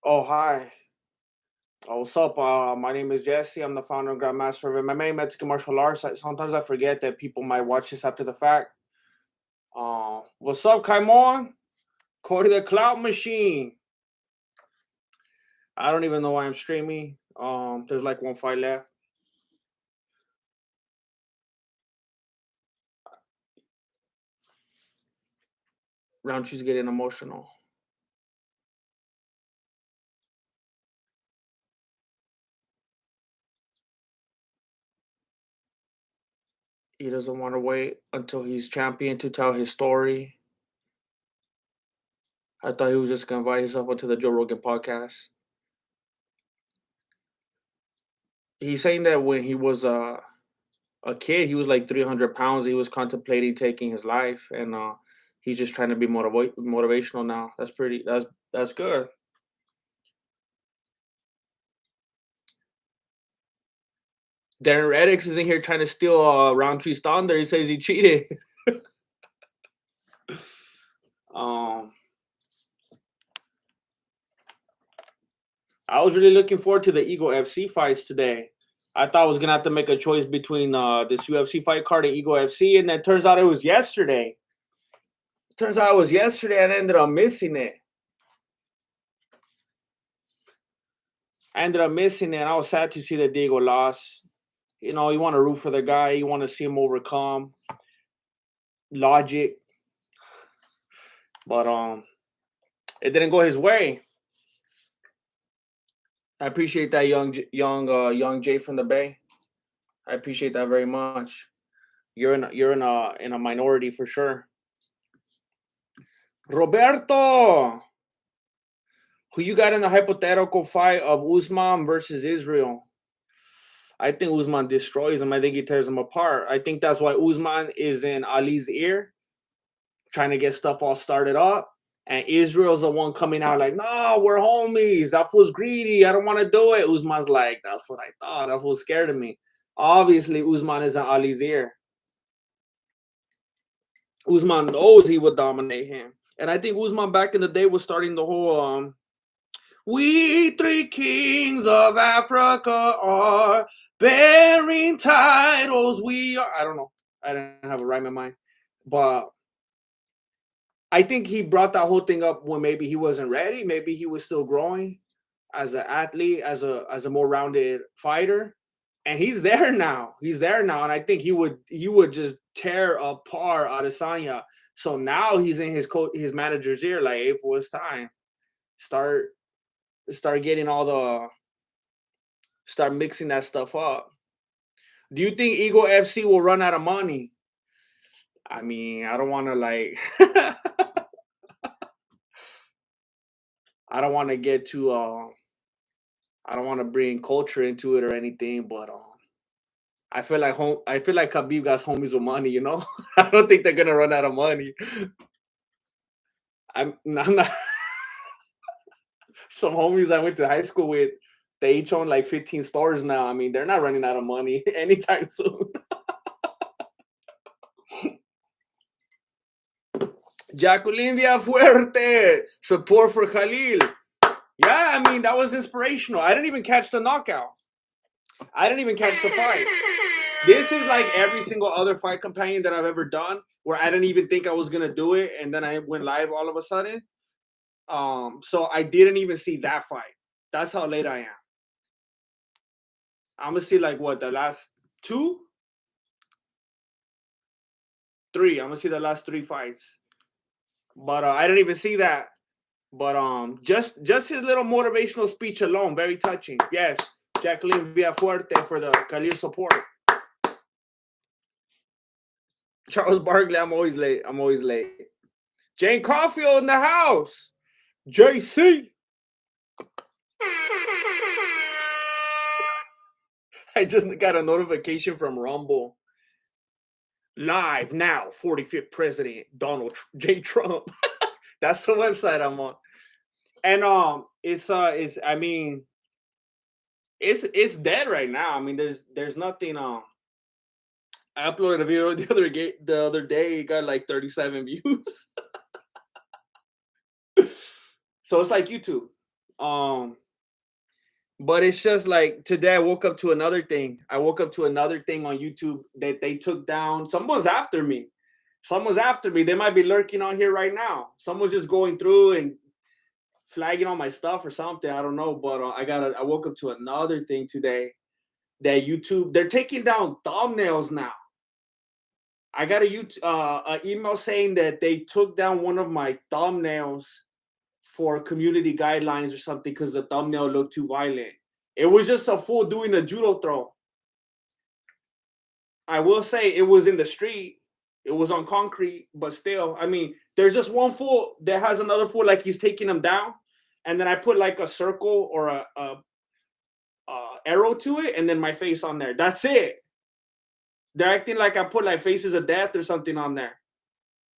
Oh, hi. What's up? My name is Jesse. I'm the founder and grandmaster of MMA, Mexican martial arts. Sometimes I forget that people might watch this after the fact. What's up, Kaimon? Cody the Cloud Machine. I don't even know why I'm streaming. There's like one fight left. Roundtree's getting emotional. He doesn't want to wait until he's champion to tell his story. I thought he was just gonna invite himself onto the Joe Rogan podcast. He's saying that when he was a kid, he was like 300 pounds. He was contemplating taking his life, and he's just trying to be motivational now. That's good. Darren Reddix is in here trying to steal Roundtree's thunder. He says he cheated. um, I was really looking forward to the Eagle FC fights today. I thought I was gonna have to make a choice between this UFC fight card and Eagle FC, and then turns out it was yesterday. Turns out it was yesterday, and I ended up missing it. I was sad to see that Diego lost. You know, you want to root for the guy. You want to see him overcome logic, but it didn't go his way. I appreciate that young Jay from the Bay. I appreciate that very much. You're in a minority for sure. Roberto, who you got in the hypothetical fight of Usman versus Israel? I think Usman destroys him. I think he tears him apart. I think that's why Usman is in Ali's ear, trying to get stuff all started up. And Israel's the one coming out like, no, we're homies. That fool's greedy. I don't want to do it. Usman's like, that's what I thought. That fool's scared of me. Obviously, Usman is in Ali's ear. Usman knows he would dominate him. And I think Usman back in the day was starting the whole we three kings of Africa are bearing titles. We are. I don't know. I didn't have a rhyme in mind. But I think he brought that whole thing up when maybe he wasn't ready. Maybe he was still growing as an athlete, as a more rounded fighter. And he's there now. He's there now. And I think he would just tear apart Adesanya. So now he's in his manager's ear, like, hey, for it's time. Start getting start mixing that stuff up. Do you think Eagle FC will run out of money? I mean, I don't want to like I don't want to get too I don't want to bring culture into it or anything, but I feel like Khabib got homies with money, you know? I don't think they're gonna run out of money. I'm not some homies I went to high school with, they each own like 15 stores now. I mean, they're not running out of money anytime soon. Jacqueline Villafuerte, support for Khalil. Yeah, I mean, that was inspirational. I didn't even catch the knockout. I didn't even catch the fight. This is like every single other fight companion that I've ever done where I didn't even think I was gonna do it, and then I went live all of a sudden. So I didn't even see that fight. That's how late I am. I'm gonna see like what the last two, three. I'm gonna see the last three fights, but I didn't even see that. But just his little motivational speech alone, very touching. Yes, Jacqueline Villafuerte for the Khalil support. Charles Barkley, I'm always late. I'm always late. Jane Caulfield in the house. JC. I just got a notification from Rumble. Live now, 45th President Donald J. Trump. That's the website I'm on. And it's I mean, it's dead right now. I mean, there's nothing. I uploaded a video the other day. It got like 37 views. So it's like YouTube. Um, but it's just like today I woke up to another thing. I woke up to another thing on YouTube that they took down. Someone's after me. Someone's after me. They might be lurking on here right now. Someone's just going through and flagging on my stuff or something. I don't know. But I woke up to another thing today that YouTube, they're taking down thumbnails now. I got a email saying that they took down one of my thumbnails for community guidelines or something because the thumbnail looked too violent. It was just a fool doing a judo throw. I will say it was in the street. It was on concrete, but still, I mean, there's just one fool that has another fool like he's taking him down, and then I put like a circle or a arrow to it, and then my face on there. That's it. They're acting like I put like faces of death or something on there.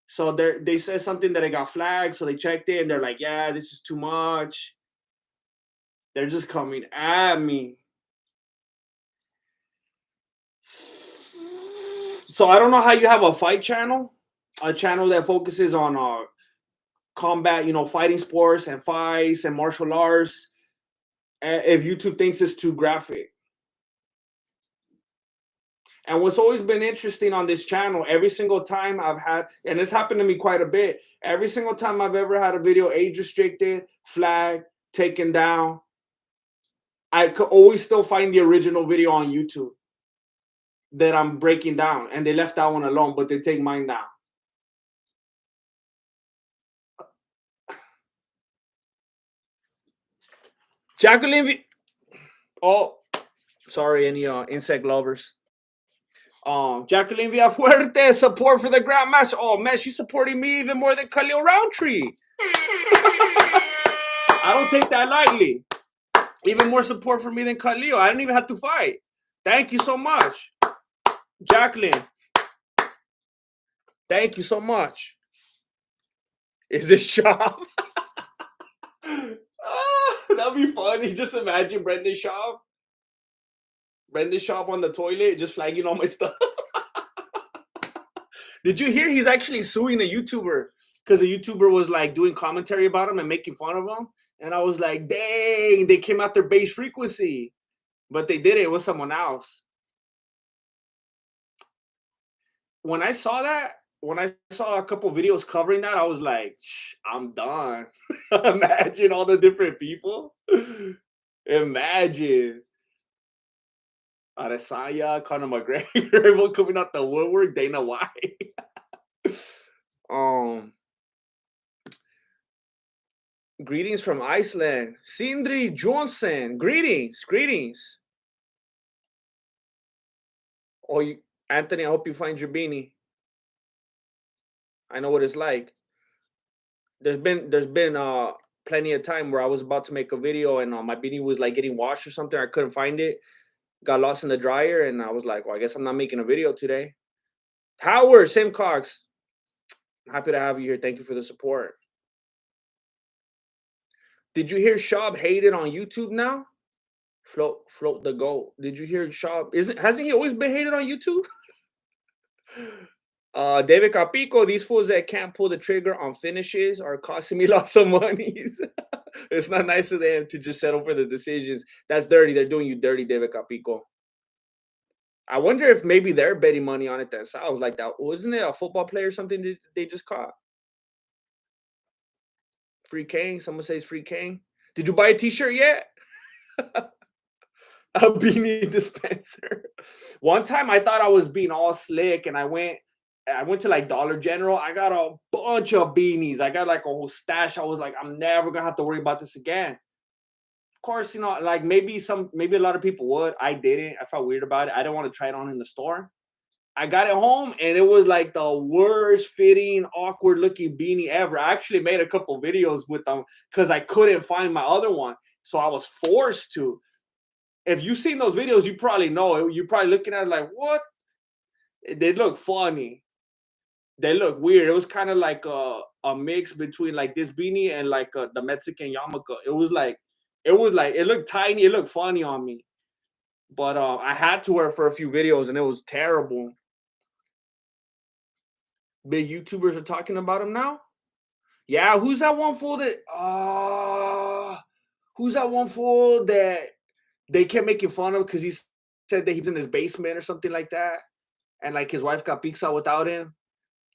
So they said something that I got flagged, so they checked it and they're like, yeah, this is too much. They're just coming at me. So I don't know how you have a fight channel, a channel that focuses on combat, fighting sports and fights and martial arts, if YouTube thinks it's too graphic. And what's always been interesting on this channel, every single time I've had, and it's happened to me quite a bit, every single time I've ever had a video age restricted, flagged, taken down, I could always still find the original video on YouTube that I'm breaking down, and they left that one alone, but they take mine down. Jacqueline, oh, sorry, any insect lovers. Jacqueline Villafuerte, support for the Grandmaster. Oh man, she's supporting me even more than Khalil Roundtree. I don't take that lightly. Even more support for me than Khalil. I didn't even have to fight. Thank you so much, Jacqueline. Thank you so much. Is this shop? That'd be funny. Just imagine Brendan Schaub on the toilet, just flagging all my stuff. Did you hear he's actually suing a YouTuber because a YouTuber was like doing commentary about him and making fun of him? And I was like, dang, they came out their base frequency. But they did it with someone else. When I saw a couple videos covering that, I was like, I'm done. Imagine all the different people. Imagine. Adesanya, Conor McGregor, everyone coming out the woodwork, Dana White. Greetings from Iceland. Sindri Johnson. Greetings. Oh, Anthony, I hope you find your beanie. I know what it's like. There's been plenty of time where I was about to make a video and my beanie was like getting washed or something. I couldn't find it. Got lost in the dryer, and I was like, well, I guess I'm not making a video today. Howard Simcox, happy to have you here. Thank you for the support. Did you hear Schaub hated on YouTube now? Float the goat. Did you hear Schaub? Hasn't he always been hated on YouTube? David Capico, these fools that can't pull the trigger on finishes are costing me lots of monies. It's not nice of them to just settle for the decisions. That's dirty. They're doing you dirty, David Capico. I wonder if maybe they're betting money on it themselves. Like that, wasn't it a football player or something that they just caught? Free King. Someone says Free King. Did you buy a T-shirt yet? A beanie dispenser. One time I thought I was being all slick, and I went to like Dollar General. I got a bunch of beanies. I got like a whole stash. I was like, I'm never gonna have to worry about this again. Of course, like maybe a lot of people would. I didn't. I felt weird about it. I didn't want to try it on in the store. I got it home, and it was like the worst fitting, awkward looking beanie ever. I actually made a couple videos with them because I couldn't find my other one, so I was forced to. If you've seen those videos, you probably know it. You're probably looking at it like, what? They look funny. They look weird. It was kind of like a mix between like this beanie and like the Mexican yarmulke. It looked tiny. It looked funny on me. But I had to wear it for a few videos, and it was terrible. Big YouTubers are talking about him now. Yeah, who's that one fool that? Who's that one fool that they kept making fun of because he said that he's in his basement or something like that, and like his wife got pizza without him.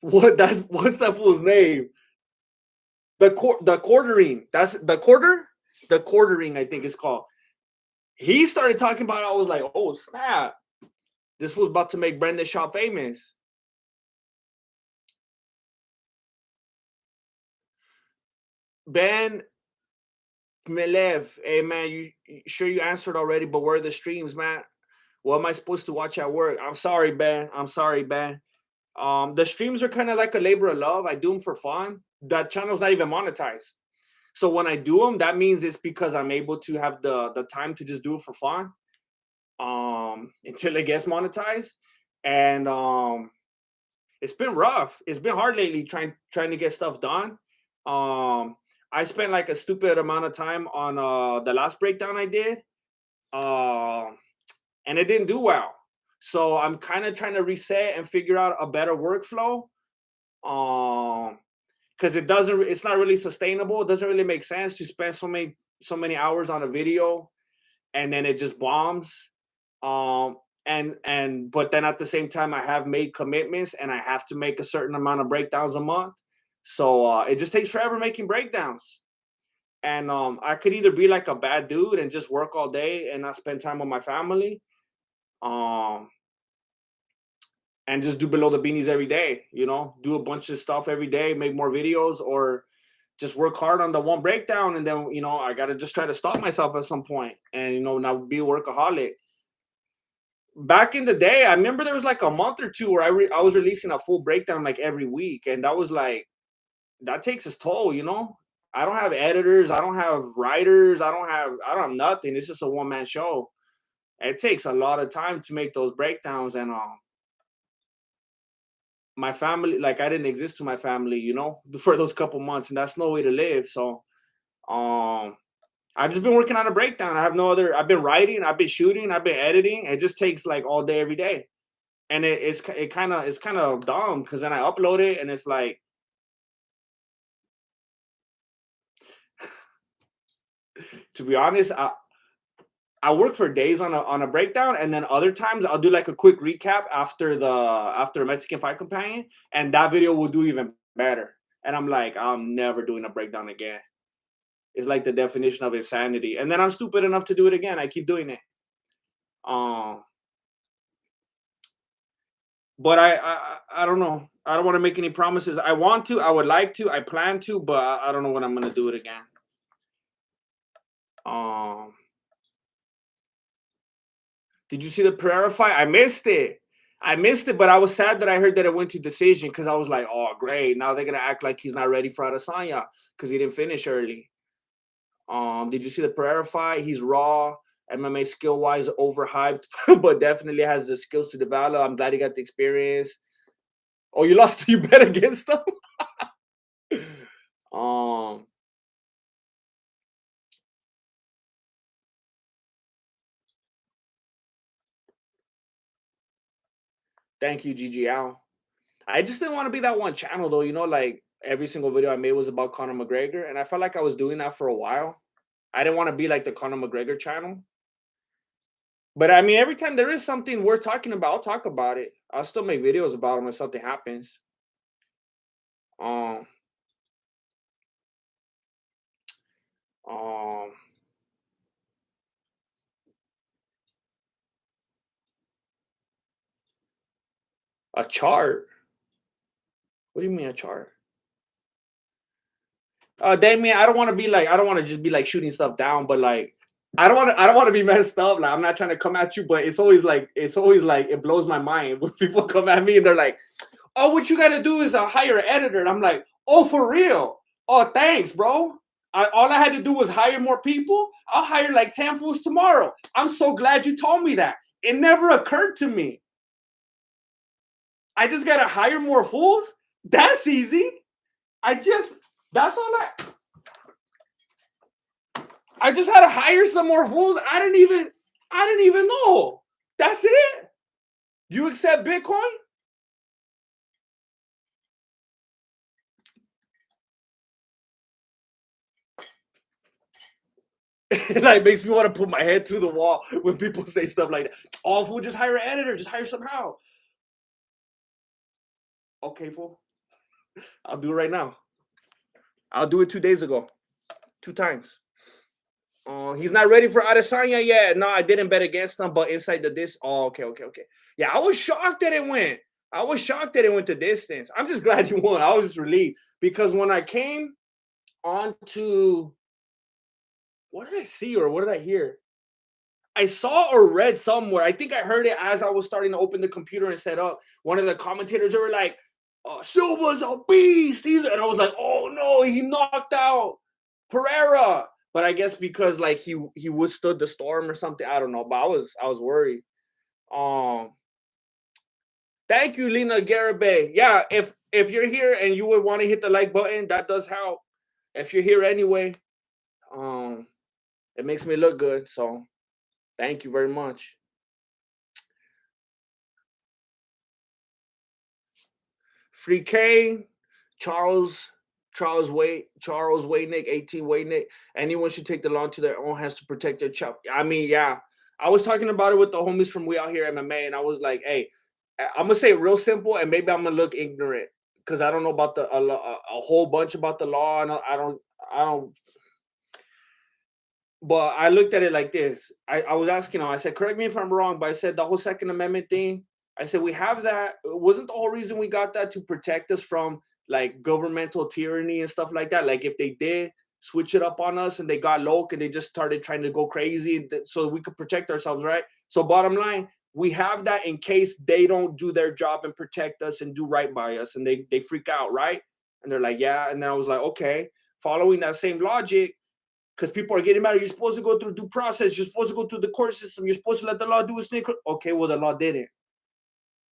What's that fool's name? The quartering. That's the quarter. The quartering, I think it's called. He started talking about it. I was like, oh snap! This fool's about to make Brendan's shop famous. Ben Melev, hey man, you sure you answered already? But where are the streams, man? What am I supposed to watch at work? I'm sorry, Ben. I'm sorry, Ben. The streams are kind of like a labor of love. I do them for fun. That channel's not even monetized. So when I do them, that means it's because I'm able to have the time to just do it for fun. Until it gets monetized. And it's been rough. It's been hard lately trying to get stuff done. I spent like a stupid amount of time on the last breakdown I did. And it didn't do well. So I'm kind of trying to reset and figure out a better workflow. Because it's not really sustainable. It doesn't really make sense to spend so many hours on a video and then it just bombs. But then at the same time I have made commitments and I have to make a certain amount of breakdowns a month. So it just takes forever making breakdowns. And I could either be like a bad dude and just work all day and not spend time with my family. Um and just do below the beanies every day, do a bunch of stuff every day, make more videos, or just work hard on the one breakdown. And then, I got to just try to stop myself at some point and, not be a workaholic. Back in the day, I remember there was like a month or two where I was releasing a full breakdown like every week. And that was like, that takes its toll, I don't have editors. I don't have writers. I don't have nothing. It's just a one-man show. It takes a lot of time to make those breakdowns. And, my family, like I didn't exist to my family, for those couple months, and that's no way to live. So I just been working on a breakdown. I've been writing, I've been shooting, I've been editing. It just takes like all day every day. And it's kind of dumb because then I upload it and it's like, to be honest, I work for days on a breakdown, and then other times I'll do like a quick recap after a Mexican Fight Companion, and that video will do even better. And I'm like, I'm never doing a breakdown again. It's like the definition of insanity. And then I'm stupid enough to do it again. I keep doing it. But I don't know. I don't want to make any promises. I want to. I would like to. I plan to, but I don't know when I'm gonna do it again. Did you see the Pereira fight? I missed it. But I was sad that I heard that it went to decision because I was like, oh, great. Now they're gonna act like he's not ready for Adesanya because he didn't finish early. Did you see the Pereira fight? He's raw, MMA skill wise, overhyped, but definitely has the skills to develop. I'm glad he got the experience. Oh, you lost? You bet against him? um, Thank you, GG Al. I just didn't want to be that one channel though. Like every single video I made was about Conor McGregor, and I felt like I was doing that for a while. I didn't want to be like the Conor McGregor channel. But I mean, every time there is something worth talking about, I'll talk about it. I'll still make videos about him when something happens. Um, um, a chart. What do you mean a chart? Damien, I don't want to just be like shooting stuff down, but like I don't want to be messed up. Like I'm not trying to come at you, but it's always like it blows my mind when people come at me and they're like, "Oh, what you got to do is hire an editor." And I'm like, "Oh, for real? Oh, thanks, bro. All I had to do was hire more people. I'll hire like 10 fools tomorrow. I'm so glad you told me that. It never occurred to me. I just got to hire more fools? That's easy. That's all I just had to hire some more fools. I didn't even know. That's it. You accept Bitcoin? It like makes me want to put my head through the wall when people say stuff like that. Oh, fool, just hire an editor, just hire somehow. Okay, fool. I'll do it right now. I'll do it 2 days ago. 2 times. He's not ready for Adesanya yet. No, I didn't bet against him, but inside the this. Oh, okay. Yeah, I was shocked that it went. I was shocked that it went to distance. I'm just glad you won. I was just relieved because when I came on to what did I see or what did I hear? I saw or read somewhere. I think I heard it as I was starting to open the computer and set up. One of the commentators, they were like, Silva's a beast. And I was like, oh no, he knocked out Pereira. But I guess because like he withstood the storm or something. I don't know. But I was worried. Um Thank you, Lena Garibay. Yeah, if you're here and you would want to hit the like button, that does help. If you're here anyway, um, it makes me look good. So thank you very much. Free K, Charles, Charles Waynick, 18 Waynick. Anyone should take the law into their own hands to protect their child. I mean, yeah. I was talking about it with the homies from We Out Here MMA, and I was like, hey, I'm gonna say it real simple, and maybe I'm gonna look ignorant because I don't know about a whole bunch about the law, and I don't. But I looked at it like this. I was asking him. I said, correct me if I'm wrong, but I said the whole Second Amendment thing. I said we have that. Wasn't the whole reason we got that to protect us from like governmental tyranny and stuff like that? Like if they did switch it up on us and they got low and they just started trying to go crazy, so we could protect ourselves, right? So bottom line, we have that in case they don't do their job and protect us and do right by us, and they freak out, right? And they're like, yeah. And then I was like, okay, following that same logic, because people are getting mad. You're supposed to go through due process. You're supposed to go through the court system. You're supposed to let the law do its thing. Okay, well, the law didn't.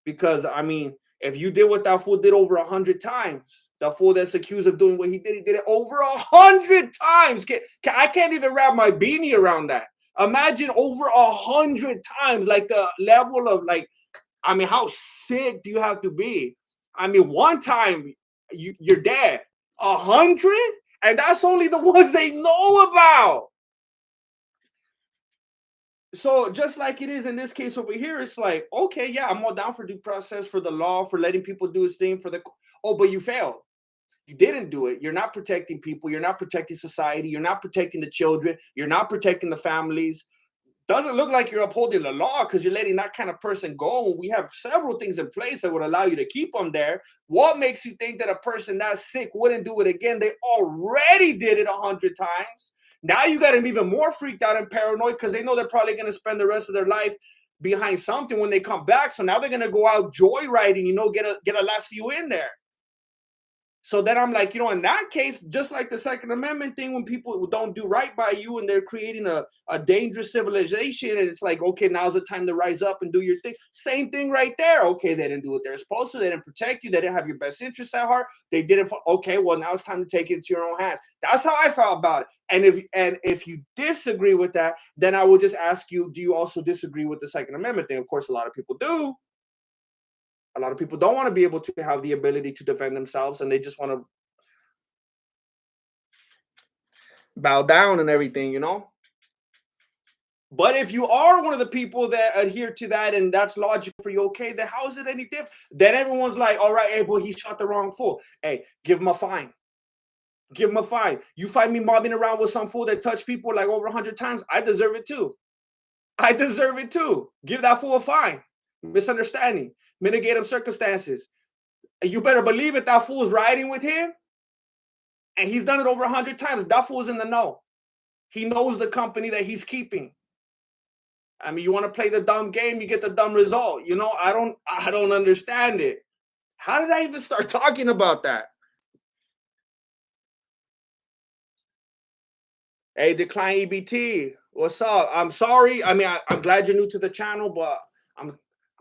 Because, I mean, if you did what that fool did over 100 times, that fool that's accused of doing what he did it over 100 times. I can't even wrap my beanie around that. Imagine over 100 times, like the level of, like, I mean, how sick do you have to be? I mean, one time, you're dead. 100? And that's only the ones they know about. So just like it is in this case over here, it's like, okay, yeah, I'm all down for due process, for the law, for letting people do his thing, for the but you failed. You didn't do it. You're not protecting people. You're not protecting society. You're not protecting the children. You're not protecting the families. Doesn't look like you're upholding the law because you're letting that kind of person go. We have several things in place that would allow you to keep them there. What makes you think that a person that sick wouldn't do it again? They already did it 100 times. Now you got them even more freaked out and paranoid because they know they're probably going to spend the rest of their life behind something when they come back. So now they're going to go out joyriding, get a last few in there. So then I'm like, in that case, just like the Second Amendment thing, when people don't do right by you and they're creating a dangerous civilization, and it's like, okay, now's the time to rise up and do your thing. Same thing right there. Okay, they didn't do what they're supposed to. They didn't protect you. They didn't have your best interests at heart. They didn't. Okay, well, now it's time to take it into your own hands. That's how I felt about it. And if you disagree with that, then I will just ask you, do you also disagree with the Second Amendment thing? Of course, a lot of people do. A lot of people don't want to be able to have the ability to defend themselves, and they just want to bow down and everything. But if you are one of the people that adhere to that and that's logical for you, okay, then how is it any different? Then everyone's like, all right, hey, boy, he shot the wrong fool. Hey, give him a fine. Give him a fine. You find me mobbing around with some fool that touched people like over 100 times, I deserve it too. I deserve it too. Give that fool a fine. Misunderstanding. Mitigating circumstances. And you better believe it, that fool's riding with him. And he's done it over 100 times. That fool's in the know. He knows the company that he's keeping. I mean, you want to play the dumb game, you get the dumb result. I don't understand it. How did I even start talking about that? Hey, Decline EBT, what's up? I'm sorry. I mean, I'm glad you're new to the channel, but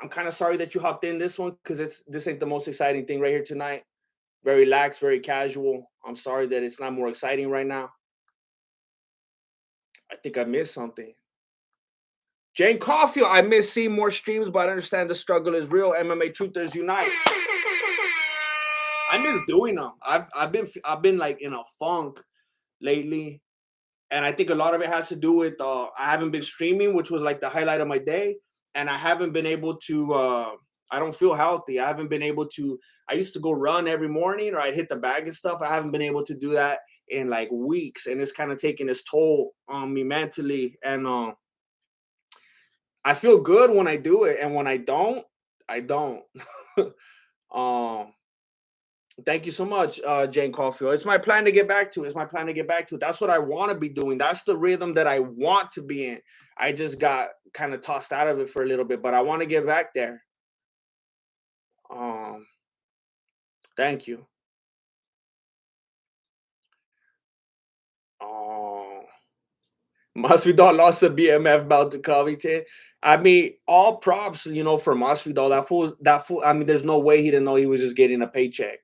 I'm kind of sorry that you hopped in this one because this ain't the most exciting thing right here tonight. Very lax, very casual. I'm sorry that it's not more exciting right now. I think I missed something. Jane Caulfield, I miss seeing more streams, but I understand the struggle is real. MMA truthers unite. I miss doing them. I've been like in a funk lately. And I think a lot of it has to do with I haven't been streaming, which was like the highlight of my day, and I haven't been able to. I don't feel healthy. I haven't been able to. I used to go run every morning, or I'd hit the bag and stuff. I haven't been able to do that in like weeks, and it's kind of taking its toll on me mentally. And I feel good when I do it, and when I don't, I don't. um, Thank you so much, Jane Caulfield. It's my plan to get back to. It's my plan to get back to. That's what I want to be doing. That's the rhythm that I want to be in. I just got kind of tossed out of it for a little bit, but I want to get back there. Um, Thank you. Um, Masvidal lost a BMF bout to Covington. I mean, all props, for Masvidal. That fool. I mean, there's no way he didn't know he was just getting a paycheck.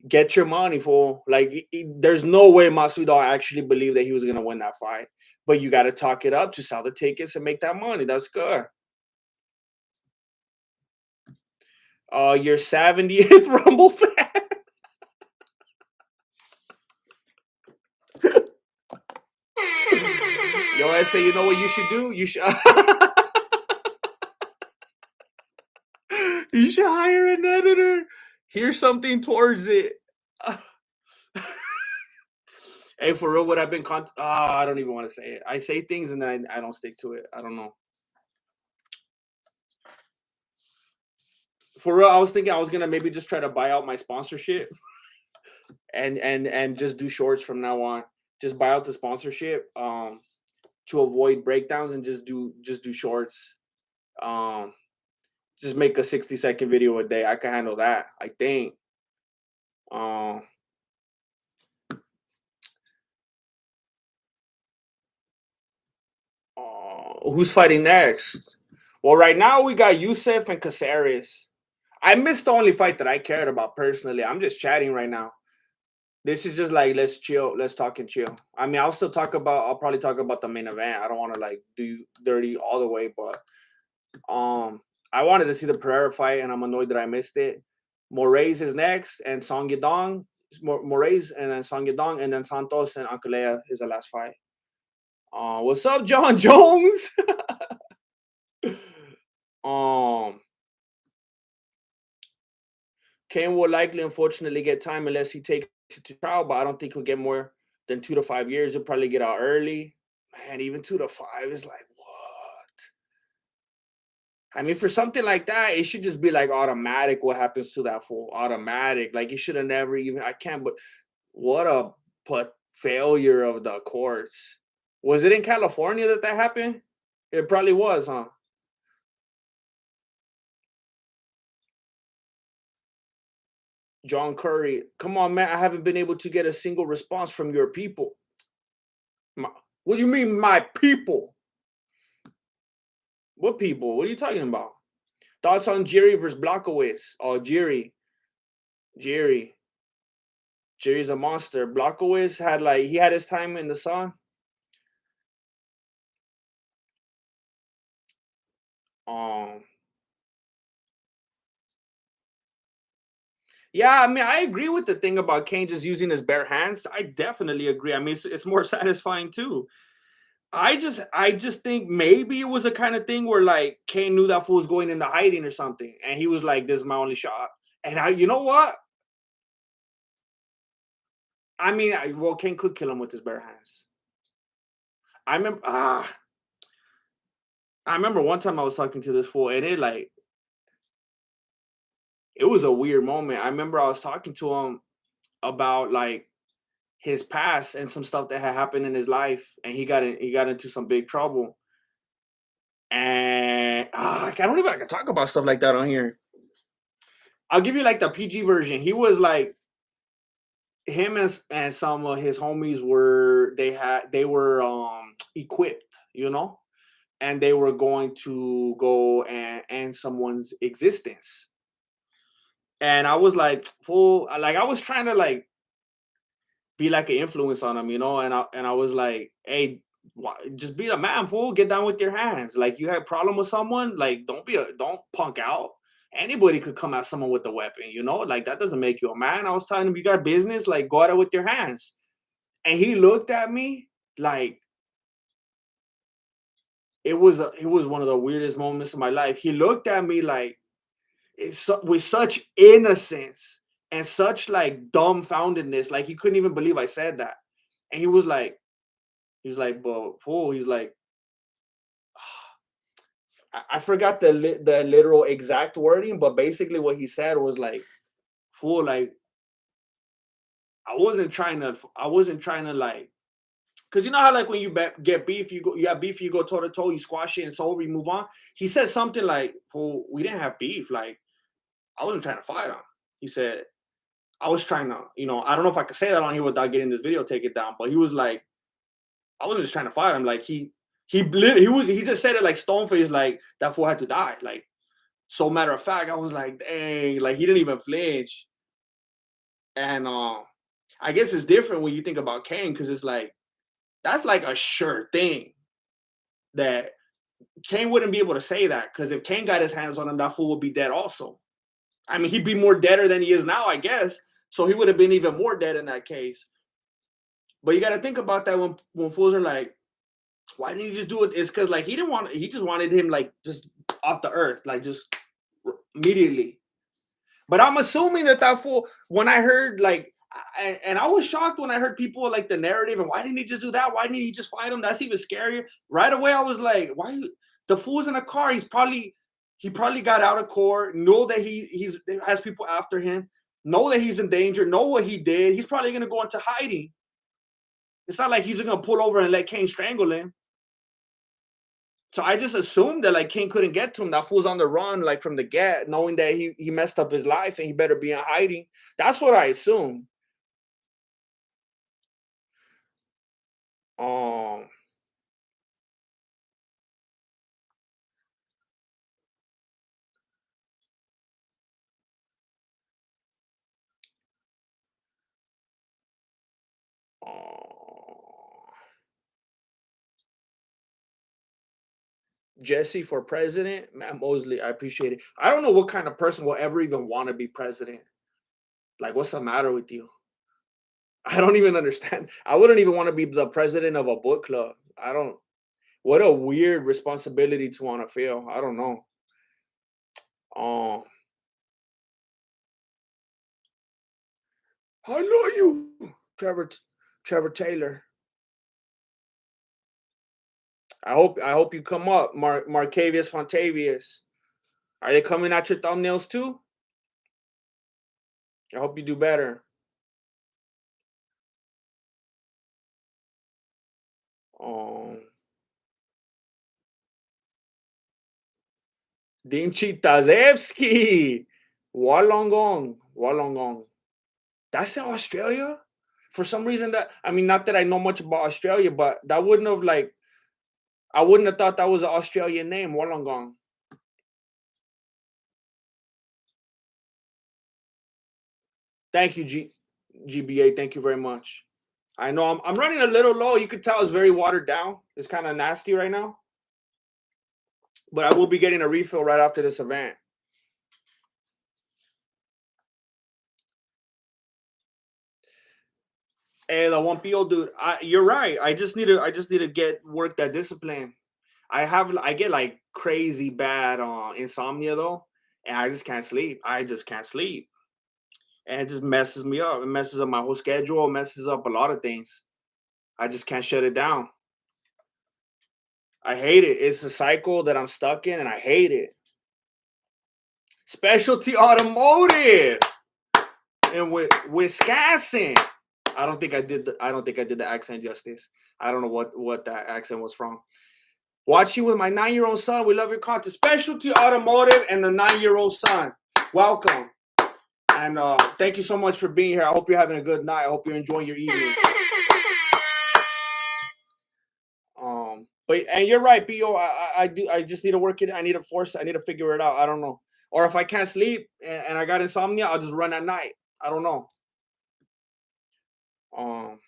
Get your money, fool. Like, there's no way Masvidal actually believed that he was gonna win that fight. But you got to talk it up to sell the tickets and make that money. That's good. Your 70th Rumble fan. Yo, I say, you know what you should do? You should you should hire an editor. Here's something towards it. Hey, for real, what I've been I don't even want to say it. I say things and then I don't stick to it. I don't know. For real, I was thinking I was gonna maybe just try to buy out my sponsorship and just do shorts from now on. Just buy out the sponsorship to avoid breakdowns and just do shorts. Um just make a 60-second video a day. I can handle that, I think. Um who's fighting next? Well, right now we got Yusef and Caceres. I missed the only fight that I cared about personally. I'm just chatting right now. This is just like, let's chill, let's talk and chill. I mean, I'll probably talk about the main event. I don't want to like do dirty all the way, but I wanted to see the Pereira fight and I'm annoyed that I missed it. Moraes is next and Song Yadong. Moraes and then Song Yadong and then Santos and Ankalaev is the last fight. What's up, John Jones? um Kane will likely, unfortunately, get time unless he takes it to trial, but I don't think he'll get more than 2 to 5 years. He'll probably get out early. Man, even 2 to 5 is like, what? I mean, for something like that, it should just be like automatic. What happens to that fool? Automatic. Like, he should have never even. I can't. But what a failure of the courts. Was it in California that happened? It probably was, huh? John Curry. Come on, man. I haven't been able to get a single response from your people. What do you mean, my people? What people? What are you talking about? Thoughts on Jerry versus Blockowitz? Oh, Jerry. Jerry's a monster. Blockowitz he had his time in the sun. Um, yeah, I mean, I agree with the thing about Kane just using his bare hands. I definitely agree. I mean, it's more satisfying too. I just think maybe it was a kind of thing where like Kane knew that fool was going into hiding or something, and he was like, "This is my only shot." And you know what? I mean, well, Kane could kill him with his bare hands. I remember. I remember one time I was talking to this fool, and it was a weird moment. I remember I was talking to him about like his past and some stuff that had happened in his life, and he got into some big trouble. And I don't even I can talk about stuff like that on here. I'll give you like the PG version. He was like him and some of his homies were equipped, and they were going to go and end someone's existence. And I was like, fool, like I was trying to like be like an influence on him, and I was like, hey, just be a man, fool. Get down with your hands. Like you had a problem with someone, like don't punk out. Anybody could come at someone with a weapon, like that doesn't make you a man. I was telling him, you got business, like go at it with your hands. And he looked at me Like it was one of the weirdest moments of my life. He looked at me like with such innocence and such like dumbfoundedness, like he couldn't even believe I said that. And he was like, but fool, he's like, I forgot the literal exact wording, but basically what he said was like, fool, like I wasn't trying to like, because you know how like when you get beef, you have beef, you go toe to toe, you squash it, and it's over, you move on. He said something like, "Well, we didn't have beef. Like I wasn't trying to fight him." He said, "I was trying to, I don't know if I could say that on here without getting this video taken down." But he was like, "I wasn't just trying to fight him. Like he just said it like stone face, like that fool had to die. Like so matter of fact, I was like, dang, like he didn't even flinch." And I guess it's different when you think about Kane because it's like that's like a sure thing that Kane wouldn't be able to say that because if Kane got his hands on him, that fool would be dead also. I mean, he'd be more deader than he is now, I guess. So he would have been even more dead in that case. But you got to think about that when fools are like, why didn't he just do it? It's because like he just wanted him like just off the earth, like just immediately. But I'm assuming that fool, when I heard like, and I was shocked when I heard people like the narrative and why didn't he just do that? Why didn't he just fight him? That's even scarier. Right away, I was like, why? The fool's in a car. He probably got out of court. Know that he has people after him. Know that he's in danger. Know what he did. He's probably gonna go into hiding. It's not like he's gonna pull over and let Kane strangle him. So I just assumed that like King couldn't get to him. That fool's on the run, like from the get, knowing that he messed up his life and he better be in hiding. That's what I assumed. Um, uh, Jesse for president, Matt Mosley. I appreciate it. I don't know what kind of person will ever even want to be president. Like, what's the matter with you? I don't even understand. I wouldn't even want to be the president of a book club. I don't. What a weird responsibility to want to feel. I don't know. Um, I know you, Trevor Taylor. I hope you come up, Marcavius Fontavious. Are they coming at your thumbnails too? I hope you do better. Um, Dimchi Tazevsky, Wollongong. That's in Australia. For some reason, that I mean, not that I know much about Australia, but that wouldn't have like I wouldn't have thought that was an Australian name, Wollongong. Thank you, GBA. Thank you very much. I know I'm running a little low. You could tell it's very watered down. It's kind of nasty right now. But I will be getting a refill right after this event. Hey, the one PO dude, you're right. I just need to get work that discipline. I get like crazy bad insomnia though, and I just can't sleep. I just can't sleep, and it just messes me up. It messes up my whole schedule. It messes up a lot of things. I just can't shut it down. I hate it. It's a cycle that I'm stuck in, and I hate it. Specialty Automotive in Wisconsin. I don't think I did the accent justice. I don't know what that accent was from. Watching with my 9-year-old son. We love your content. Specialty Automotive and the 9-year-old son. Welcome. And thank you so much for being here. I hope you're having a good night. I hope you're enjoying your evening. But and you're right, Bo. I do. I just need to work it. I need to force. I need to figure it out. I don't know. Or if I can't sleep and I got insomnia, I'll just run at night. I don't know. Um,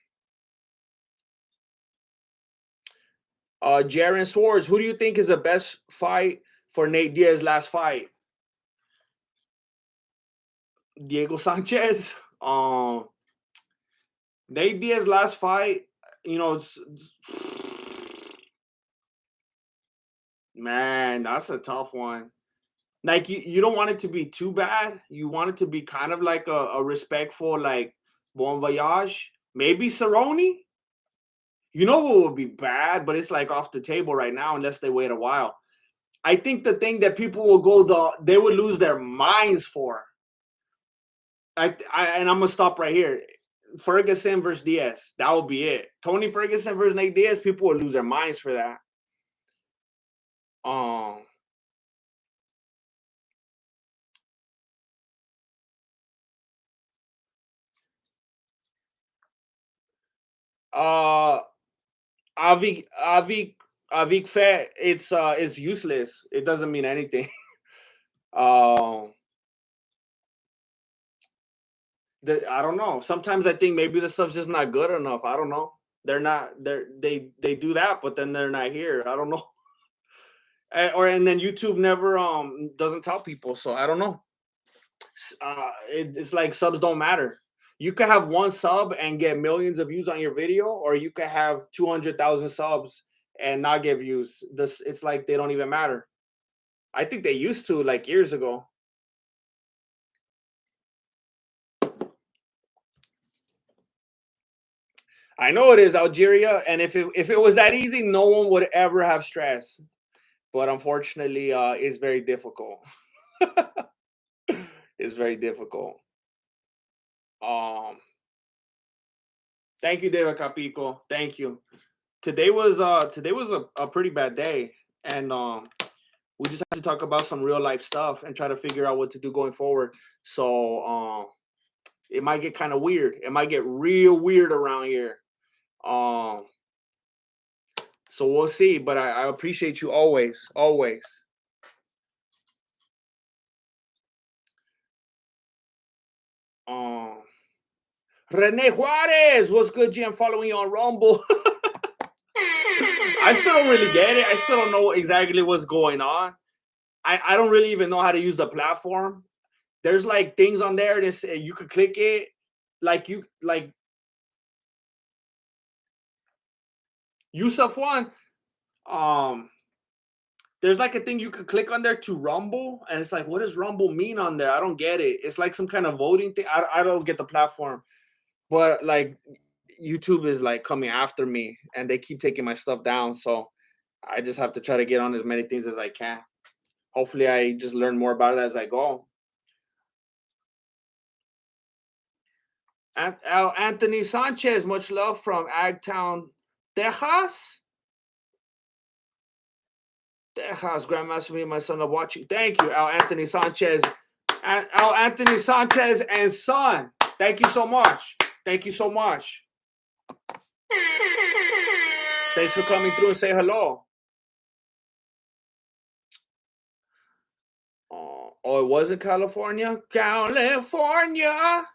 Jaren Swords. Who do you think is the best fight for Nate Diaz's last fight? Diego Sanchez. Nate Diaz's last fight. you know, man, that's a tough one. Like you don't want it to be too bad. You want it to be kind of like a respectful, like bon voyage. Maybe Cerrone. You know what would be bad, but it's like off the table right now unless they wait a while. I think the thing that people will they would lose their minds for. And I'm gonna stop right here. Ferguson versus Diaz. That would be it. Tony Ferguson versus Nate Diaz. People would lose their minds for that. Um. Uh. Avik Fett. It's useless. It doesn't mean anything. Um. I don't know. Sometimes I think maybe the stuff's just not good enough. I don't know. They do that, but then they're not here. I don't know. And then YouTube never doesn't tell people, so I don't know. It's like subs don't matter. You could have one sub and get millions of views on your video, or you could have 200,000 subs and not get views. It's like they don't even matter. I think they used to like years ago. I know it is Algeria, and if it was that easy, no one would ever have stress. But unfortunately, it's very difficult. It's very difficult. Um, Thank you, David Capico. Thank you. Today was a pretty bad day, and we just have to talk about some real life stuff and try to figure out what to do going forward. So it might get kind of weird. It might get real weird around here. Um, so we'll see. But I appreciate you always, always. Um, Rene Juarez, what's good, G? I'm following you on Rumble. I still don't really get it. I still don't know exactly what's going on. I don't really even know how to use the platform. There's like things on there that you could click it, like Yusuf one. Um, there's like a thing you could click on there to Rumble, and it's like, what does Rumble mean on there? I don't get it. It's like some kind of voting thing. I don't get the platform, but like YouTube is like coming after me, and they keep taking my stuff down. So I just have to try to get on as many things as I can. Hopefully, I just learn more about it as I go. Anthony Sanchez, much love from Agtown, Texas. Texas, Grandmaster, me and my son are watching. Thank you, Al Anthony Sanchez. Al Anthony Sanchez and son. Thank you so much. Thank you so much. Thanks for coming through and say hello. Oh, it was in California? California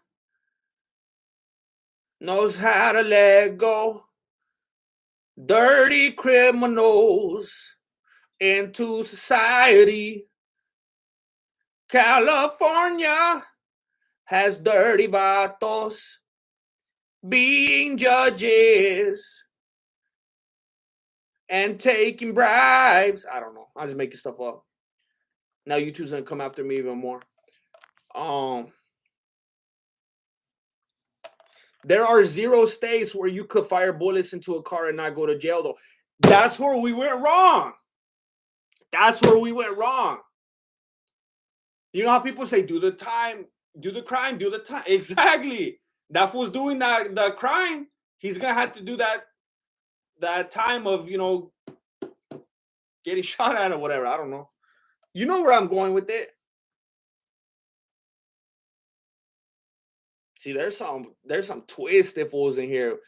knows how to let go. Dirty criminals into society. California has dirty vatos being judges and taking bribes. I don't know. I'm just making stuff up. Now YouTube's gonna come after me even more. There are 0 states where you could fire bullets into a car and not go to jail, though. That's where we went wrong. That's where we went wrong. You know how people say, do the time, do the crime, do the time. Exactly. That fool's doing the crime. He's gonna have to do that time of, getting shot at or whatever. I don't know. You know where I'm going with it. See, there's some twisted fools in here.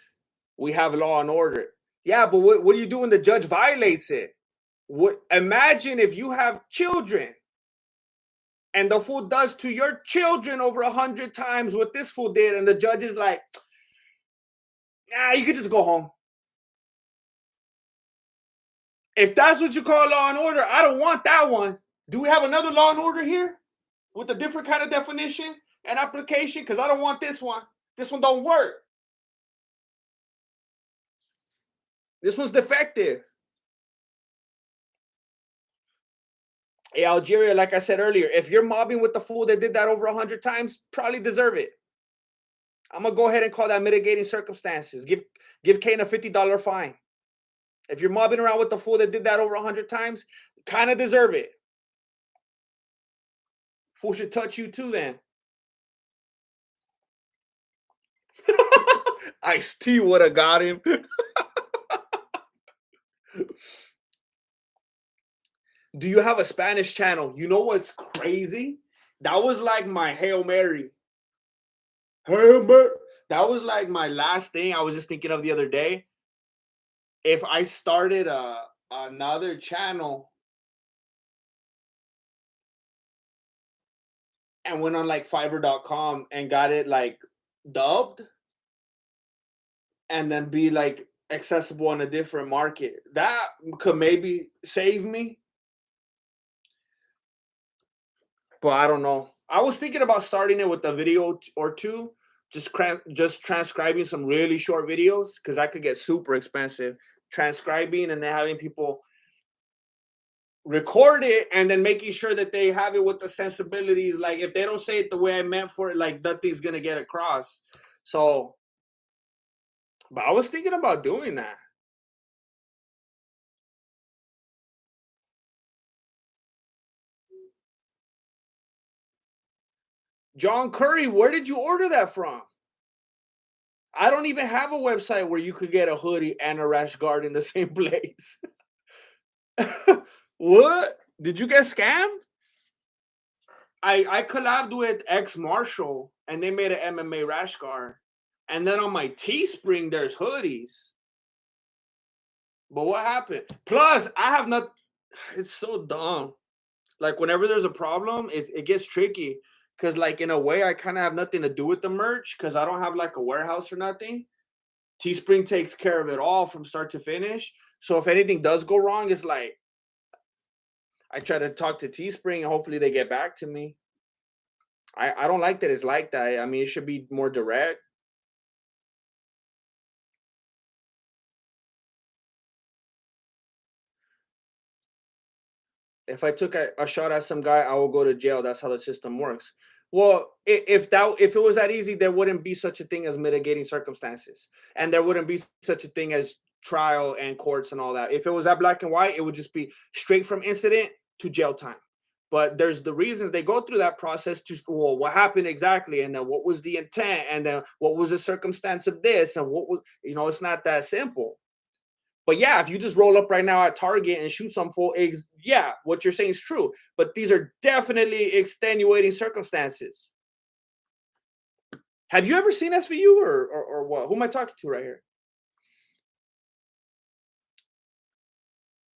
We have law and order. Yeah, but what do you do when the judge violates it? Imagine if you have children and the fool does to your children over 100 times what this fool did, and the judge is like, nah, you could just go home. If that's what you call law and order, I don't want that one. Do we have another law and order here with a different kind of definition and application? Because I don't want this one. This one don't work. This was defective. Hey, Algeria, like I said earlier, if you're mobbing with the fool that did that over 100 times, probably deserve it. I'm gonna go ahead and call that mitigating circumstances. Give Kane a $50 fine. If you're mobbing around with the fool that did that over 100 times, kind of deserve it. Fool should touch you too then. Ice T would have got him. Do you have a Spanish channel? You know what's crazy? That was like my Hail Mary. Hail Mary. That was like my last thing I was just thinking of the other day. If I started another channel and went on like fiverr.com and got it like dubbed and then be like accessible in a different market, that could maybe save me. But I don't know. I was thinking about starting it with a video or two, just transcribing some really short videos because that could get super expensive. Transcribing and then having people record it and then making sure that they have it with the sensibilities. Like if they don't say it the way I meant for it, like nothing's gonna get across. So, but I was thinking about doing that. John Curry, where did you order that from? I don't even have a website where you could get a hoodie and a rash guard in the same place. What? Did you get scammed? I collabed with X Marshall and they made an MMA rash guard. And then on my Teespring, there's hoodies. But what happened? Plus, I have not. It's so dumb. Like whenever there's a problem, it gets tricky. Cause like in a way, I kind of have nothing to do with the merch because I don't have like a warehouse or nothing. Teespring takes care of it all from start to finish. So if anything does go wrong, it's like I try to talk to Teespring and hopefully they get back to me. I don't like that it's like that. I mean, it should be more direct. If I took a shot at some guy, I will go to jail. That's how the system works. Well, if it was that easy, there wouldn't be such a thing as mitigating circumstances, and there wouldn't be such a thing as trial and courts and all that. If it was that black and white, it would just be straight from incident to jail time. But there's the reasons they go through that process to, well, what happened exactly, and then what was the intent, and then what was the circumstance of this, and what was, it's not that simple. But yeah, if you just roll up right now at Target and shoot some full eggs, yeah, what you're saying is true. But these are definitely extenuating circumstances. Have you ever seen SVU or what? Who am I talking to right here?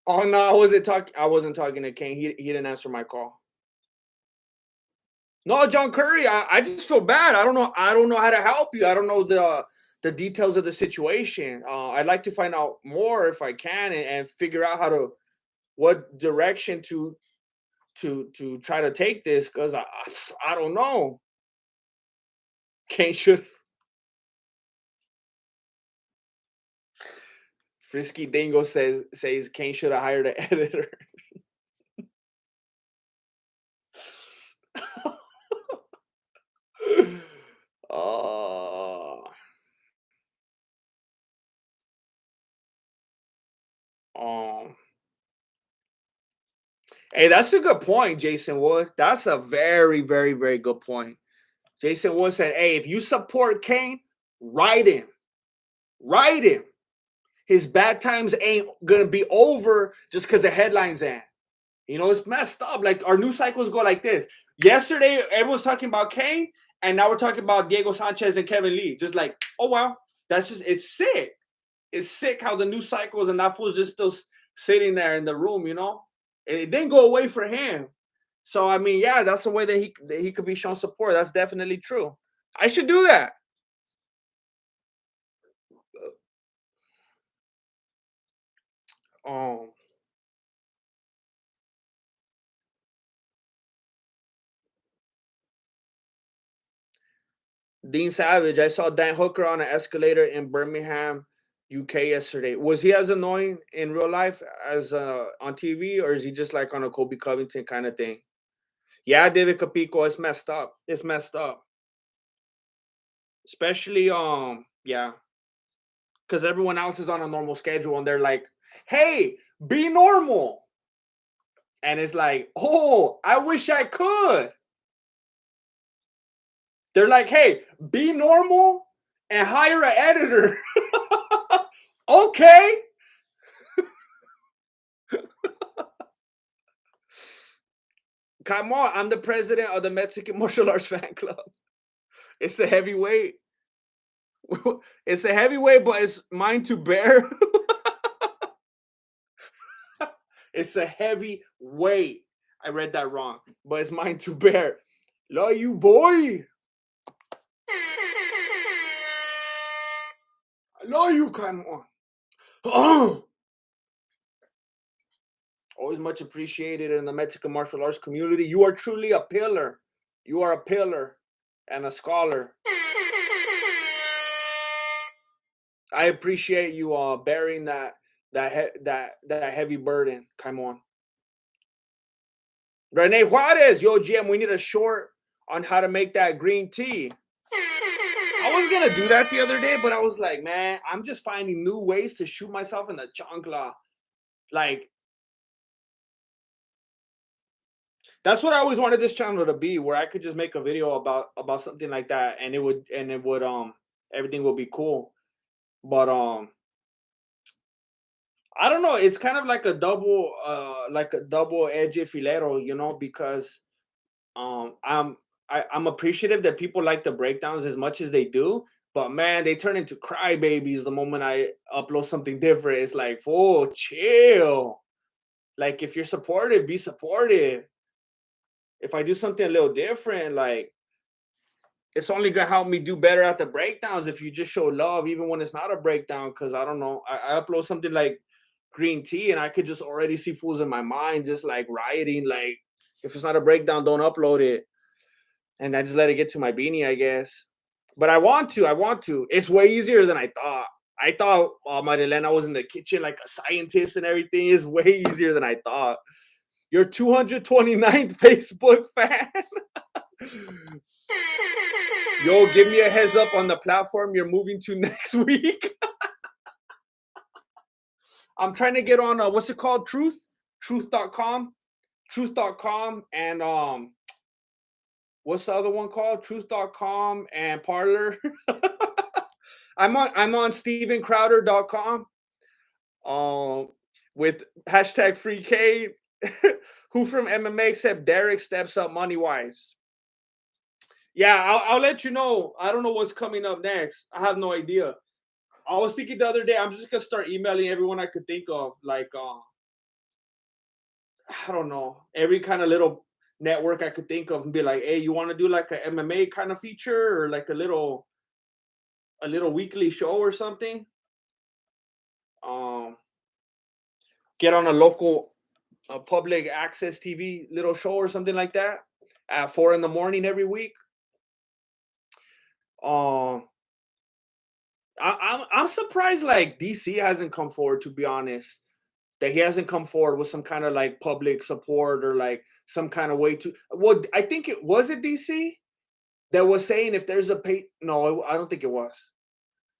Oh no, I wasn't talking to Kane. He didn't answer my call. No, John Curry. I just feel bad. I don't know how to help you. I don't know the details of the situation. I'd like to find out more if I can and figure out how to what direction to try to take this because I don't know. Kane should Frisky Dingo says Kane should have hired an editor. Oh, um, hey, that's a good point, Jason Wood. That's a very, very, very good point. Jason Wood said, "Hey, if you support Kane, write him, write him. His bad times ain't gonna be over just because the headlines end." It's messed up. Like our news cycles go like this. Yesterday, everyone's talking about Kane, and now we're talking about Diego Sanchez and Kevin Lee. Just like, oh wow, that's just it's sick. It's sick how the news cycles and that fool's just still sitting there in the room. It didn't go away for him. So I mean, yeah, that's the way that he could be shown support. That's definitely true. I should do that. Um, Dean Savage. I saw Dan Hooker on an escalator in Birmingham. UK yesterday. Was he as annoying in real life as on TV, or is he just like on a Kobe Covington kind of thing? Yeah, David Capico, it's messed up. It's messed up. Especially yeah, because everyone else is on a normal schedule and they're like, "Hey, be normal." And it's like, "Oh, I wish I could." They're like, "Hey, be normal and hire an editor." Okay. Come on, I'm the president of the Mexican martial arts fan club. It's a heavyweight. It's a heavyweight, but it's mine to bear. It's a heavy weight. I read that wrong, but it's mine to bear. Love you, boy. I love you, come on. Always much appreciated in the Mexican martial arts community. You are truly a pillar. You are a pillar and a scholar. I appreciate you bearing that heavy burden. Come on. Rene Juarez, yo, Jim, we need a short on how to make that green tea. I was gonna do that the other day, but I was like, man, I'm just finding new ways to shoot myself in the chancla. Like, that's what I always wanted this channel to be, where I could just make a video about something like that, and it would everything would be cool. But I don't know. It's kind of like a double edged filero, because um I'm I'm appreciative that people like the breakdowns as much as they do, but man, they turn into crybabies the moment I upload something different. It's like, oh, chill. Like, if you're supportive, be supportive. If I do something a little different, like, it's only gonna help me do better at the breakdowns if you just show love, even when it's not a breakdown. Because I don't know, I upload something like green tea, and I could just already see fools in my mind just like rioting. Like, if it's not a breakdown, don't upload it. And I just let it get to my beanie, I guess. But I want to. It's way easier than I thought. I thought Marilena was in the kitchen like a scientist and everything. Is way easier than I thought. Your 229th Facebook fan. Yo, give me a heads up on the platform you're moving to next week. I'm trying to get on what's it called? Truth.com. Truth.com and what's the other one called? Truth.com and Parlor. I'm on StevenCrowder.com. Um, with hashtag free K. Who from MMA except Derek steps up money wise? Yeah, I'll let you know. I don't know what's coming up next. I have no idea. I was thinking the other day, I'm just gonna start emailing everyone I could think of, like I don't know, every kind of little network I could think of, and be like, hey, you want to do like a MMA kind of feature, or like a little weekly show or something? Um, get on a local public access TV little show or something like that at 4 in the morning every week. Um, I'm surprised like DC hasn't come forward, to be honest. That he hasn't come forward with some kind of like public support, or like some kind of way to. Well, I think it DC that was saying if there's a pay. No, I don't think it was.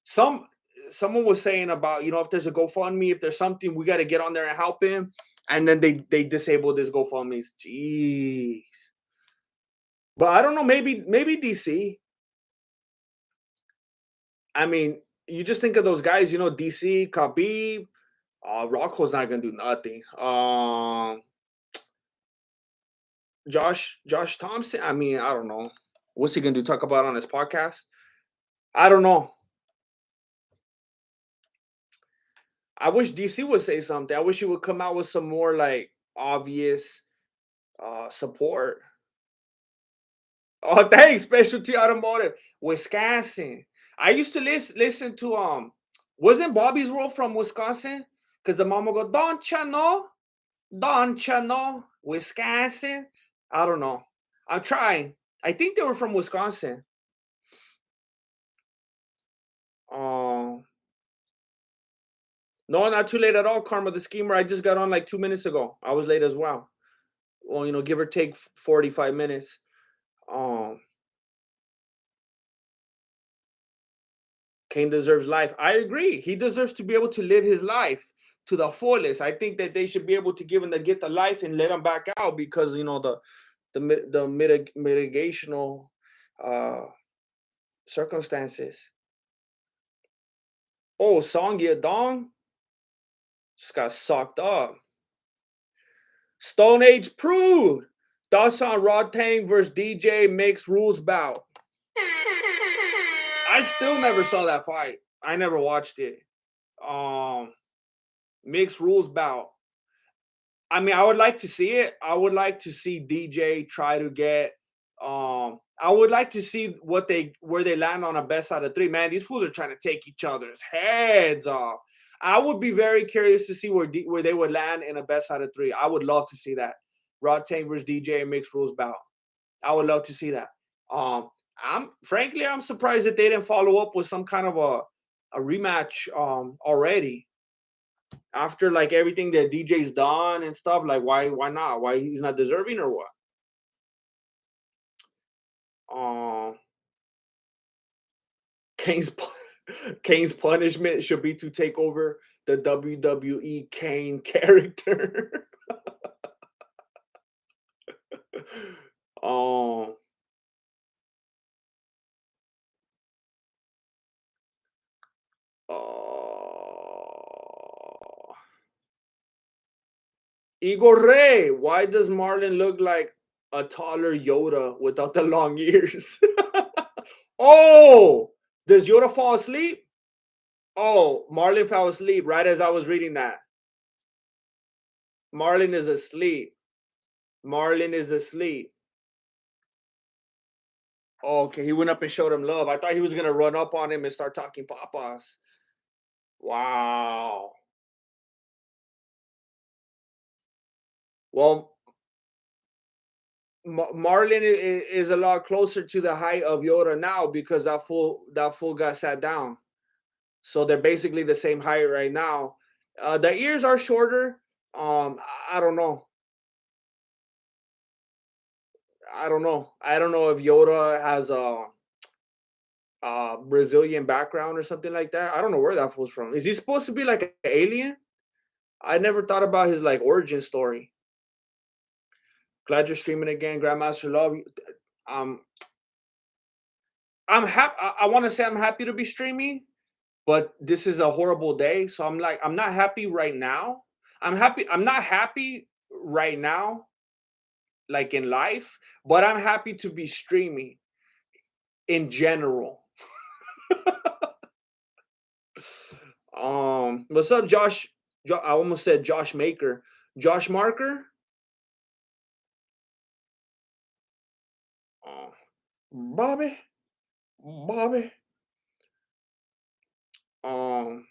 Some Someone was saying about, if there's a GoFundMe, if there's something, we got to get on there and help him. And then they disabled this GoFundMe's. Jeez. But I don't know. Maybe DC. I mean, you just think of those guys. DC, Khabib. Rocco's not gonna do nothing. Josh Thompson. I mean, I don't know. What's he gonna do? Talk about on his podcast? I don't know. I wish DC would say something. I wish he would come out with some more like obvious support. Oh, thanks, Specialty Automotive, Wisconsin. I used to listen to wasn't Bobby's World from Wisconsin? Because the mama go, don't you know, Wisconsin. I don't know. I'm trying. I think they were from Wisconsin. Um, No, not too late at all, Karma the Schemer. I just got on like 2 minutes ago. I was late as well. Well, give or take 45 minutes. Um, Kane deserves life. I agree. He deserves to be able to live his life to the fullest. I think that they should be able to give him the gift of life and let him back out because the mitigational uh, circumstances. Oh, Song Yadong just got sucked up. Stone Age proved. Thoughts on Rod Tang versus DJ Mixed Rules bout. I still never saw that fight. I never watched it. Um, Mixed Rules bout. I mean, I would like to see it. I would like to see DJ try to get. I would like to see where they land on a best out of three. Man, these fools are trying to take each other's heads off. I would be very curious to see where they would land in a best out of three. I would love to see that. Rod Tang versus DJ Mixed Rules bout. I would love to see that. I'm surprised that they didn't follow up with some kind of a rematch already after like everything that DJ's done and stuff. Like why not? Why he's not deserving or what? Um, Kane's Kane's punishment should be to take over the WWE Kane character. um, uh, Igor Rey, why does Marlon look like a taller Yoda without the long ears? Oh, does Yoda fall asleep? Oh, Marlon fell asleep right as I was reading that. Marlon is asleep. Marlon is asleep. Oh, okay, he went up and showed him love. I thought he was gonna run up on him and start talking papas. Wow. Well, Marlon is a lot closer to the height of Yoda now because that fool got sat down. So they're basically the same height right now. The ears are shorter. I don't know. I don't know. I don't know if Yoda has a Brazilian background or something like that. I don't know where that fool's from. Is he supposed to be like an alien? I never thought about his like origin story. Glad you're streaming again, Grandmaster Love. Um, I'm happy. I want to say I'm happy to be streaming, but this is a horrible day. So I'm like, I'm not happy right now. I'm happy. I'm not happy right now, like in life, but I'm happy to be streaming in general. What's up, Josh? I almost said Josh Maker. Josh Marker. Oh, Bobby. Bobby. Um,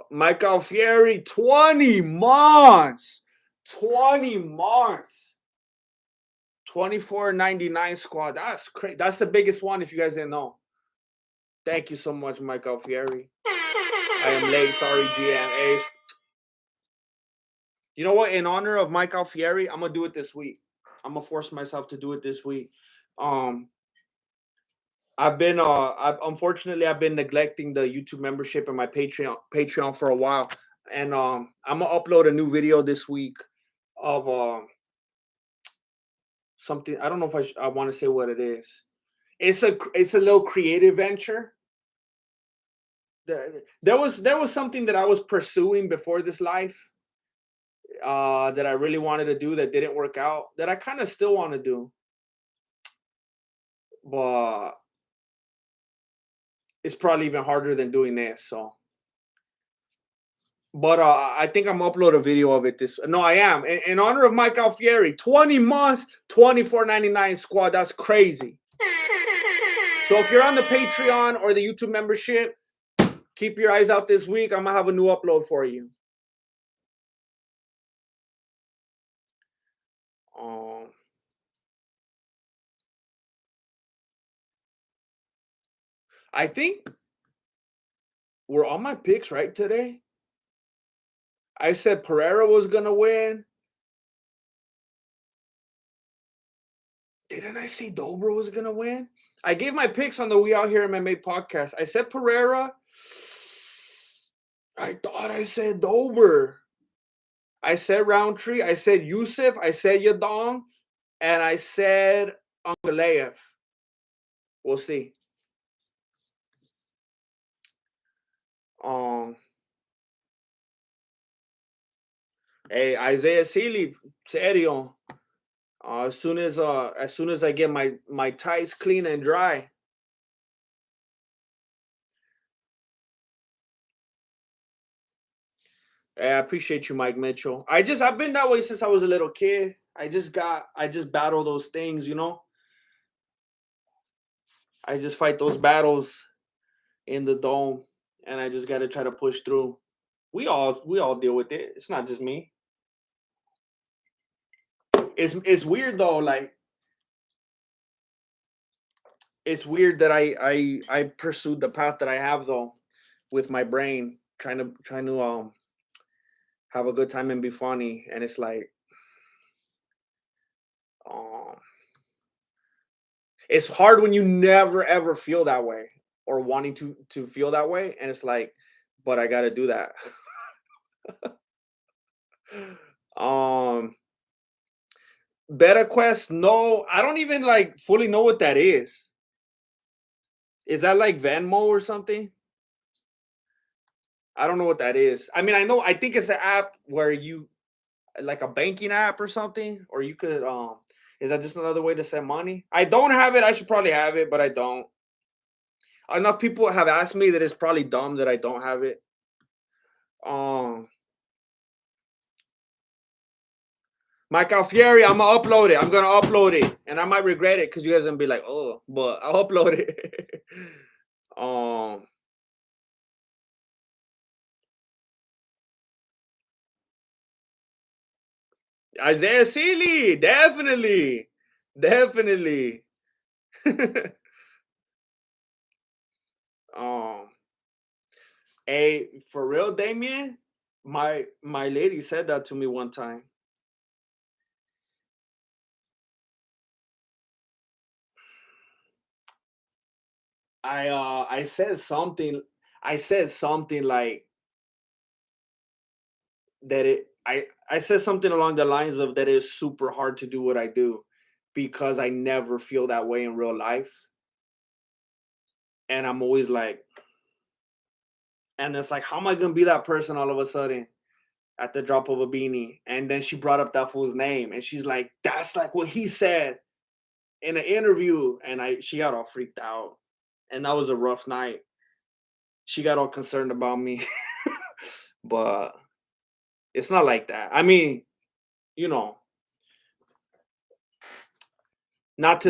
Mike Alfieri, 20 months. 20 months. 24.99 squad. That's crazy. That's the biggest one if you guys didn't know. Thank you so much, Mike Alfieri. I am late. Sorry, GM Ace. You know what? In honor of Mike Alfieri, I'm gonna do it this week. I'm gonna force myself to do it this week. Um, unfortunately I've been neglecting the YouTube membership and my Patreon for a while, and I'm gonna upload a new video this week of something. I don't know if I want to say what it is. It's a little creative venture. There was something that I was pursuing before this life that I really wanted to do that didn't work out, that I kind of still want to do, but it's probably even harder than doing this. So, but I think I'm gonna upload a video of it. No, I am in honor of Mike Alfieri. 20 months, 24.99 squad. That's crazy. So if you're on the Patreon or the YouTube membership, keep your eyes out this week. I'm gonna have a new upload for you. Um, I think were all my picks right today? I said Pereira was gonna win. Didn't I say Dobro was gonna win? I gave my picks on the We Out Here MMA podcast. I said Pereira. I thought I said Dober. I said Roundtree. I said Yusuf. I said Yadong. And I said Ankalaev. We'll see. Um, hey, Isaiah Sealy, serio. As soon as I get my ties clean and dry. Hey, I appreciate you, Mike Mitchell. I've been that way since I was a little kid. I just battle those things, you know. I just fight those battles in the dome, and I just got to try to push through. We all deal with it. It's not just me. It's weird though. Like it's weird that I pursued the path that I have though, with my brain trying to have a good time and be funny, and it's like um it's hard when you never ever feel that way or wanting to feel that way, and it's like, but I got to do that. um Beta Quest, no, I don't even like fully know what that is. Is that like Venmo or something? I don't know what that is. I mean, I think it's an app where you like a banking app or something, or you could is that just another way to send money? I don't have it. I should probably have it, but I don't. Enough people have asked me that it's probably dumb that I don't have it. Um Mike Alfieri, I'm gonna upload it. I'm gonna upload it, and I might regret it because you guys gonna be like, "Oh," but I'll upload it. um, Isaiah Sealy, definitely, definitely. um, Hey, for real, Damien, my lady said that to me one time. I said something. I said something like that. I said something along the lines of that it's super hard to do what I do because I never feel that way in real life, and I'm always like, and it's like, how am I gonna be that person all of a sudden at the drop of a beanie? And then she brought up that fool's name, and she's like, that's like what he said in an interview, and she got all freaked out, and that was a rough night. She got all concerned about me, but it's not like that. I mean, you know, not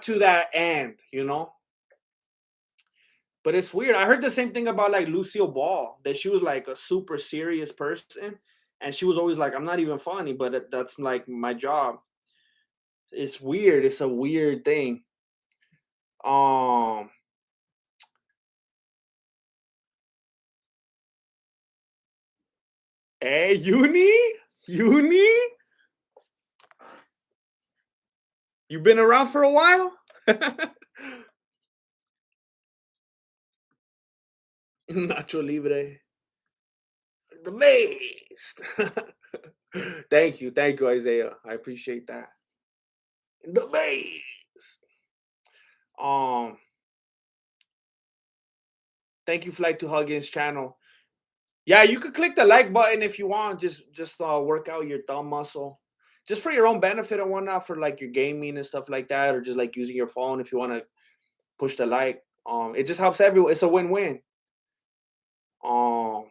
to that end, you know. But it's weird. I heard the same thing about like Lucille Ball, that she was like a super serious person, and she was always like, "I'm not even funny," but that's like my job. It's weird. It's a weird thing. Um, hey, uni, you been around for a while. Nacho Libre, the best. Thank you, Isaiah. I appreciate that. The best. Um, Thank you, Flight to Huggins channel. Yeah, you could click the like button if you want. Just work out your thumb muscle, just for your own benefit and whatnot, for like your gaming and stuff like that, or just like using your phone if you want to push the like. It just helps everyone. It's a win-win. Um,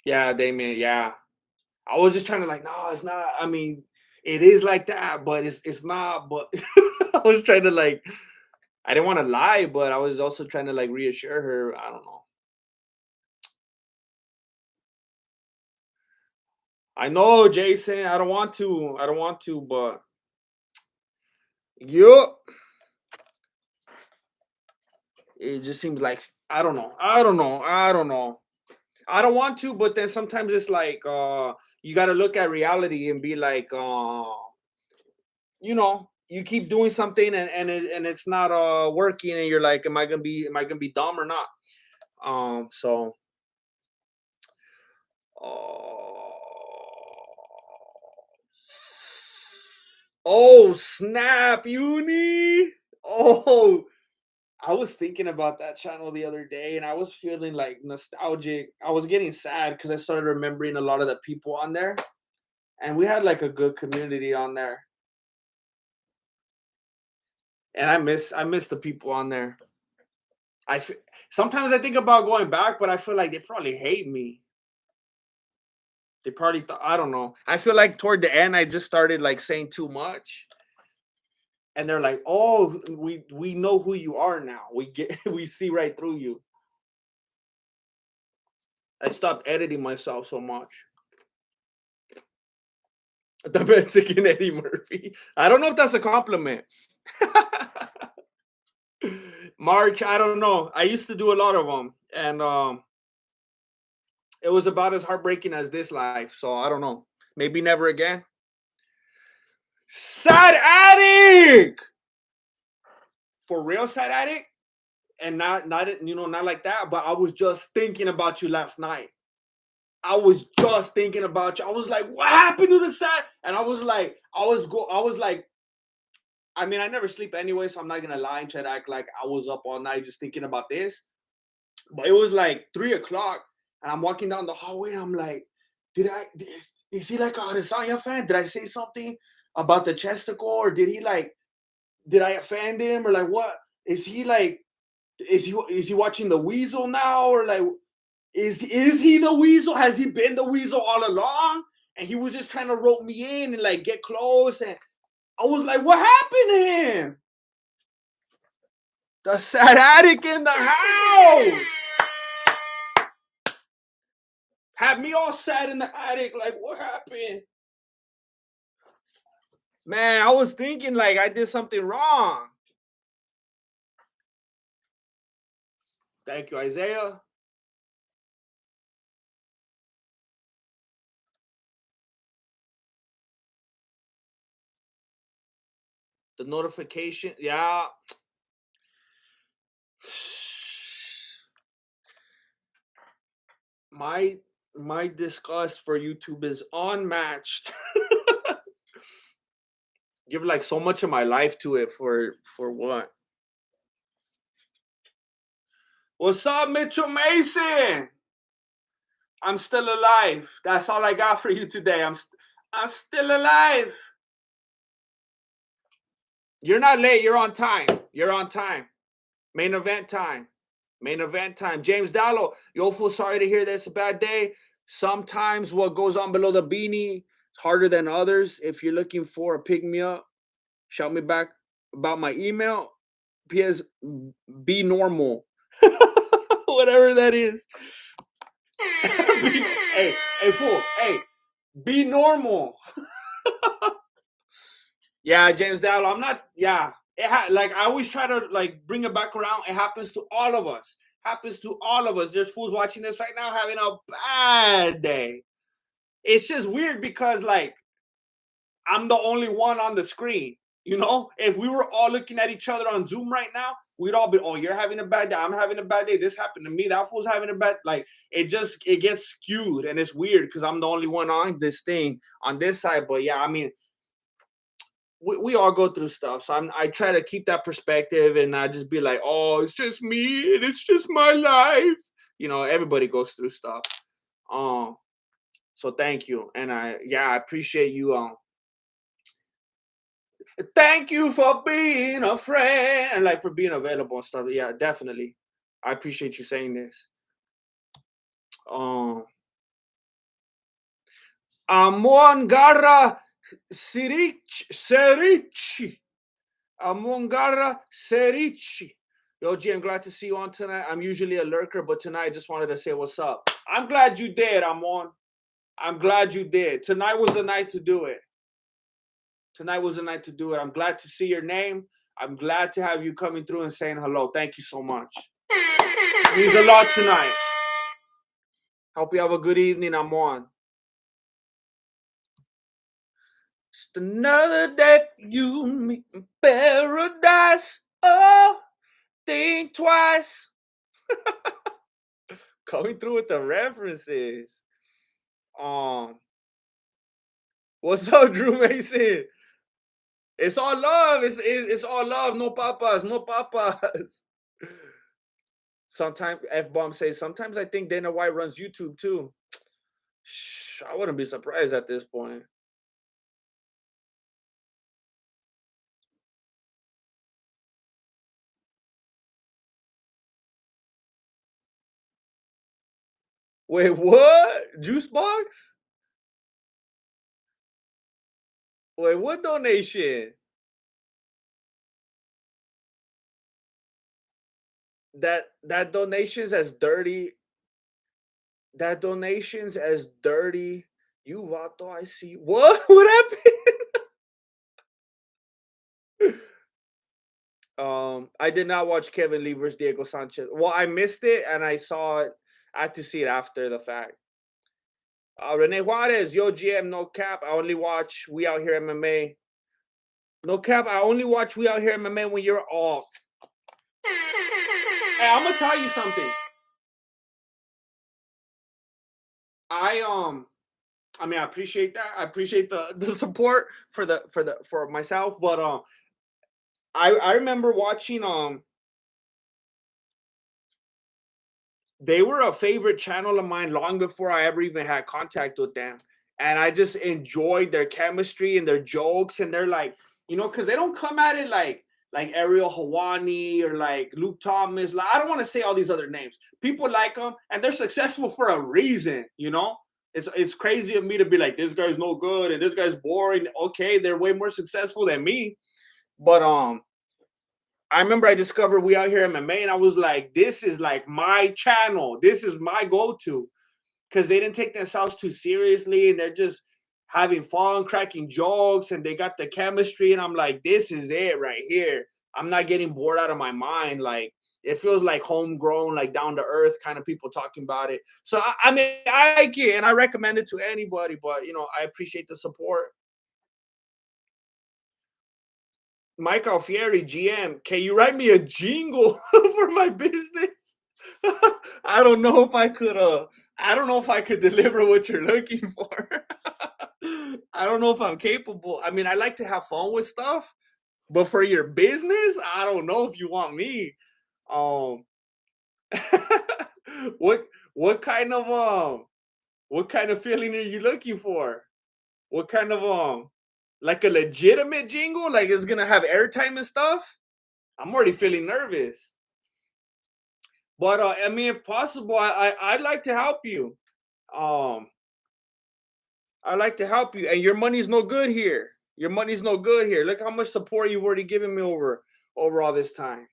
yeah, Damien. Yeah, I was just trying to like, no, it's not. I mean, it is like that, but it's not. But I was trying to like, I didn't want to lie, but I was also trying to like reassure her. I don't know. I know, Jason. I don't want to. I don't want to, but yup. It just seems like I don't know. I don't know. I don't know. I don't want to, but then sometimes it's like you got to look at reality and be like, you keep doing something and it's not working, and you're like, am I gonna be dumb or not? So oh snap, uni. Oh, I was thinking about that channel the other day and I was feeling like nostalgic. I was getting sad because I started remembering a lot of the people on there. And we had like a good community on there. And I miss the people on there. Sometimes I think about going back, but I feel like they probably hate me. They probably I don't know. I feel like toward the end I just started like saying too much. And they're like, "Oh, we know who you are now. We get we see right through you." I stopped editing myself so much. The Mexican Eddie Murphy. I don't know if that's a compliment. March, I don't know. I used to do a lot of them, and it was about as heartbreaking as this life. So I don't know. Maybe never again. Sad addict, for real, sad addict, and not like that. But I was just thinking about you last night. I was just thinking about you. I was like, what happened to the sad? And I was like, I was like, I mean, I never sleep anyway, so I'm not gonna lie and try to act like I was up all night just thinking about this. But it was like 3 o'clock, and I'm walking down the hallway, and I'm like, is he like a Adesanya fan? Did I say something about the chesticle, or did I offend him, or like what? Is he like, is he watching the Weasel now, or like, is he the Weasel? Has he been the Weasel all along? And he was just trying to rope me in and like get close, and I was like, what happened to him? The sad addict in the house. Had me all sad in the attic, like, what happened? Man, I was thinking like I did something wrong. Thank you, Isaiah. The notification, yeah. My my disgust for YouTube is unmatched. Give like so much of my life to it for what? What's up, Mitchell Mason? I'm still alive. That's all I got for you today. I'm still alive. You're not late. You're on time. You're on time. Main event time. Main event time. James Dallo, yo, fool, sorry to hear this. A bad day. Sometimes what goes on below the beanie is harder than others. If you're looking for a pick me up, shout me back about my email. PS, be normal. Whatever that is. Hey, fool. Hey, be normal. Yeah, James Dallo. I'm not. Yeah, like I always try to like bring it back around. It happens to all of us. Happens to all of us. There's fools watching this right now having a bad day. It's just weird because like I'm the only one on the screen. You know, if we were all looking at each other on Zoom right now, we'd all be, oh, you're having a bad day. I'm having a bad day. This happened to me. That fool's having a bad. Like it gets skewed, and it's weird because I'm the only one on this thing on this side. But yeah, I mean, we all go through stuff. So I try to keep that perspective and not just be like, oh, it's just me and it's just my life. You know, everybody goes through stuff. Um, so thank you. And I appreciate you. Thank you for being a friend and like for being available and stuff. Yeah, definitely. I appreciate you saying this. Um, Amon Garra Serici. Amongara Serici. Yo, G, I'm glad to see you on tonight. I'm usually a lurker, but tonight I just wanted to say what's up. I'm glad you did, Amon. I'm glad you did. Tonight was the night to do it. Tonight was the night to do it. I'm glad to see your name. I'm glad to have you coming through and saying hello. Thank you so much. It means a lot tonight. Hope you have a good evening. I'm on. Just another day for you and me in paradise. Oh, think twice. Coming through with the references. What's up, Drew Mason? It's all love. It's all love. No papas. No papas. Sometimes F-Bomb says, sometimes I think Dana White runs YouTube too. Shh, I wouldn't be surprised at this point. Wait, what? Juice box? Wait, what donation? That donation's as dirty. That donation's as dirty. You vato, I see. What? What happened? I did not watch Kevin Lee versus Diego Sanchez. Well, I missed it and I saw it. I had to see it after the fact. Rene Juarez, yo GM, no cap. I only watch We Out Here MMA. No cap. I only watch We Out Here MMA when you're off. Hey, I'm gonna tell you something. I mean, I appreciate that. I appreciate the support for myself, but I remember watching they were a favorite channel of mine long before I ever even had contact with them. And I just enjoyed their chemistry and their jokes. And they're like, because they don't come at it like Ariel Hawani or like Luke Thomas. Like, I don't want to say all these other names. People like them and they're successful for a reason. It's crazy of me to be like, this guy's no good and this guy's boring. Okay, they're way more successful than me. But I remember I discovered We Out Here MMA and I was like, this is like my channel. This is my go-to. Because they didn't take themselves too seriously and they're just having fun, cracking jokes, and they got the chemistry. And I'm like, this is it right here. I'm not getting bored out of my mind. Like, it feels like homegrown, like down to earth kind of people talking about it. So, I mean, I like it and I recommend it to anybody, but, I appreciate the support. Mike Alfieri, GM, can you write me a jingle for my business? I don't know if I could deliver what you're looking for. I don't know if I'm capable. I mean, I like to have fun with stuff, but for your business, I don't know if you want me. Um what what kind of feeling are you looking for? What kind of like a legitimate jingle? Like it's gonna have airtime and stuff? I'm already feeling nervous. But I mean, if possible, I'd like to help you. Um, I'd like to help you, and your money's no good here. Your money's no good here. Look how much support you've already given me over all this time,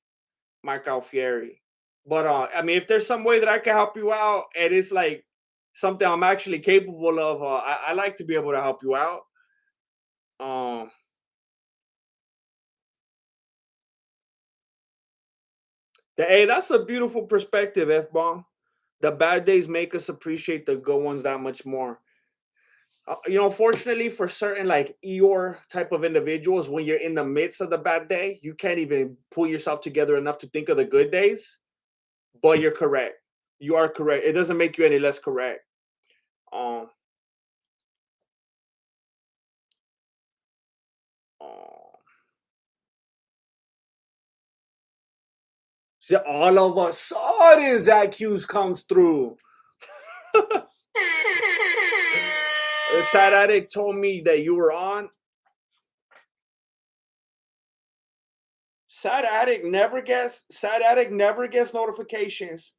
Mike Alfieri. But I mean, if there's some way that I can help you out, and it's like something I'm actually capable of, I like to be able to help you out. Um, hey, that's a beautiful perspective, F bomb. The bad days make us appreciate the good ones that much more. Fortunately for certain like Eeyore type of individuals, when you're in the midst of the bad day, you can't even pull yourself together enough to think of the good days. But you're correct. You are correct. It doesn't make you any less correct. Um, um so all of a sudden, Zach Hughes comes through. The Sad Addict told me that you were on. Sad Addict never gets notifications.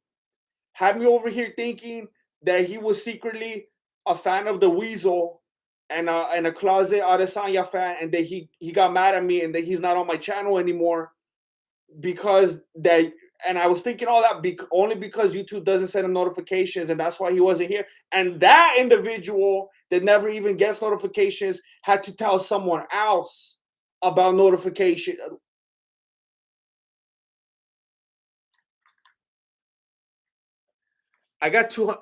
Had me over here thinking that he was secretly a fan of the Weasel and a closet Adesanya fan, and that he got mad at me and that he's not on my channel anymore because that And I was thinking all that only because YouTube doesn't send him notifications, and that's why he wasn't here. And that individual that never even gets notifications had to tell someone else about notification. I got 200.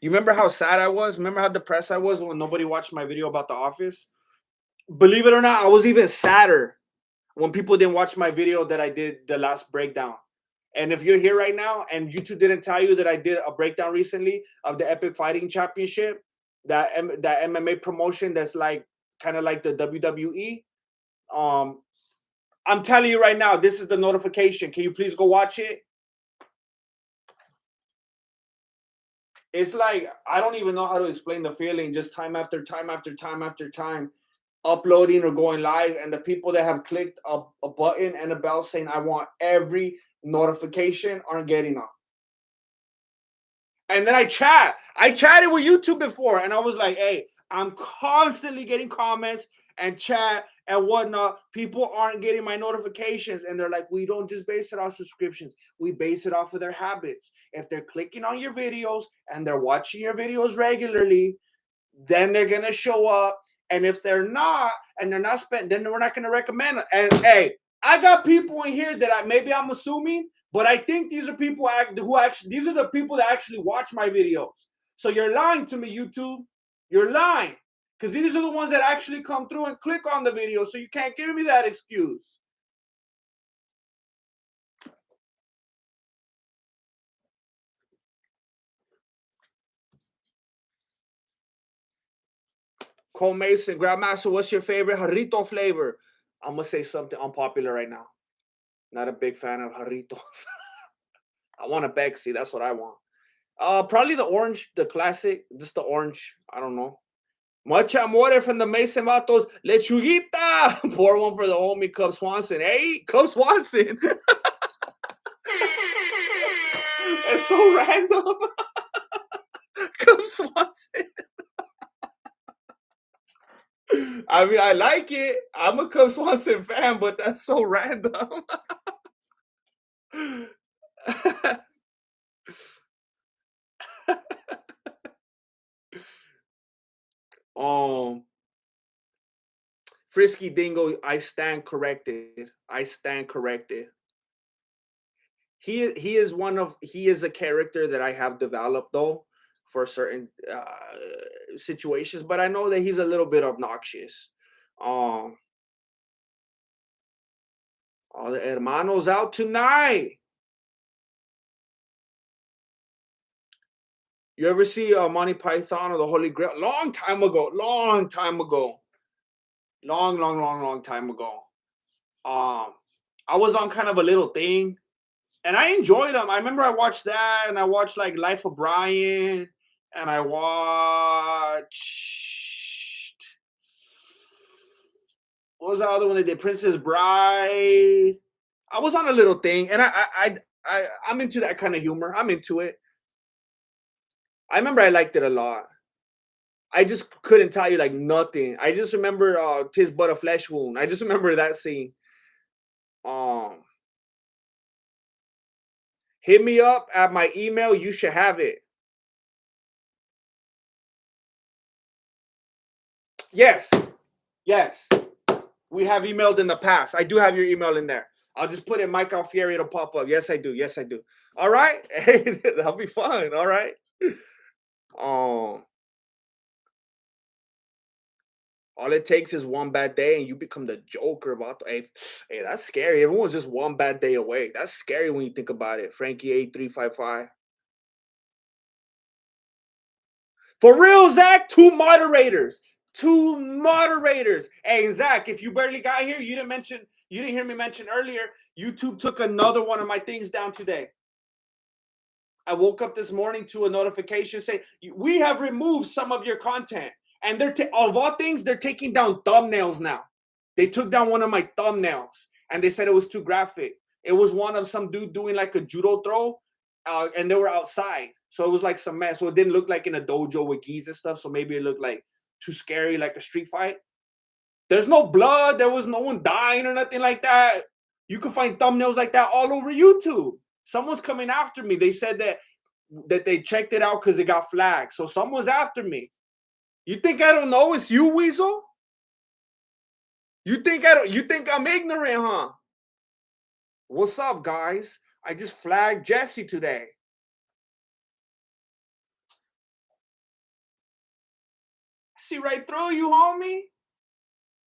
You remember how sad I was? Remember how depressed I was when nobody watched my video about The Office? Believe it or not, I was even sadder when people didn't watch my video that I did the last breakdown. And if you're here right now and YouTube didn't tell you that I did a breakdown recently of the Epic Fighting Championship, that MMA promotion that's like kind of like the WWE, I'm telling you right now, this is the notification. Can you please go watch it? It's like I don't even know how to explain the feeling. Just time after time after time after time, uploading or going live, and the people that have clicked a button and a bell saying I want every notification aren't getting them. And then I chatted with YouTube before, and I was like, hey, I'm constantly getting comments and chat and whatnot. People aren't getting my notifications, and they're like, we don't just base it off subscriptions. We base it off of their habits. If they're clicking on your videos and they're watching your videos regularly, then they're gonna show up. And if they're not, and they're not spent, then we're not gonna recommend it. And hey, I got people in here that maybe I'm assuming, but I think these are people who actually, these are the people that actually watch my videos. So you're lying to me, YouTube. You're lying, because these are the ones that actually come through and click on the video. So you can't give me that excuse. Cole Mason, Grandmaster, what's your favorite jarrito flavor? I'm gonna say something unpopular right now. Not a big fan of jarritos. I want a Bexy. That's what I want. Probably the orange, the classic, just the orange. I don't know. Mucha amore from the Mason Vatos. Lechuguita. Pour one for the homie Cub Swanson. Hey, Cub Swanson. It's so random. Cub Swanson. I mean, I like it. I'm a Cub Swanson fan, but that's so random. um, Frisky Dingo, I stand corrected. I stand corrected. He is he is a character that I have developed though for certain situations, but I know that he's a little bit obnoxious. Um, all the hermanos out tonight. You ever see Monty Python or the Holy Grail? Long time ago. Long time ago. Long time ago. I was on kind of a little thing, and I enjoyed them. I remember I watched that, and I watched like Life of Brian, and I watched what was the other one they did? Princess Bride. I was on a little thing, and I'm into that kind of humor. I'm into it. I remember I liked it a lot. I just couldn't tell you like nothing. I just remember "Tis but a flesh wound." I just remember that scene. Um, Hit me up at my email. You should have it. Yes, yes. We have emailed in the past. I do have your email in there. I'll just put in Mike Alfieri. It'll pop up. Yes, I do. Yes, I do. All right. Hey, that'll be fun. All right. Um, all it takes is one bad day, and you become the Joker. Hey, that's scary. Everyone's just one bad day away. That's scary when you think about it. Frankie 8355. For real, Zach. Two moderators. Two moderators. Hey, Zach, if you barely got here, you didn't hear me mention earlier. YouTube took another one of my things down today. I woke up this morning to a notification saying we have removed some of your content, and they're of all things, they're taking down thumbnails now. They took down one of my thumbnails, and they said it was too graphic. It was one of some dude doing like a judo throw, and they were outside, so it was like some mess. So it didn't look like in a dojo with gis and stuff. So maybe it looked like too scary, like a street fight. There's no blood. There was no one dying or nothing like that. You can find thumbnails like that all over YouTube. Someone's coming after me. They said that they checked it out because it got flagged. So someone's after me. You think I don't know it's you, Weasel? You think I'm ignorant, huh? What's up, guys? I just flagged Jesse today. I see right through you, homie.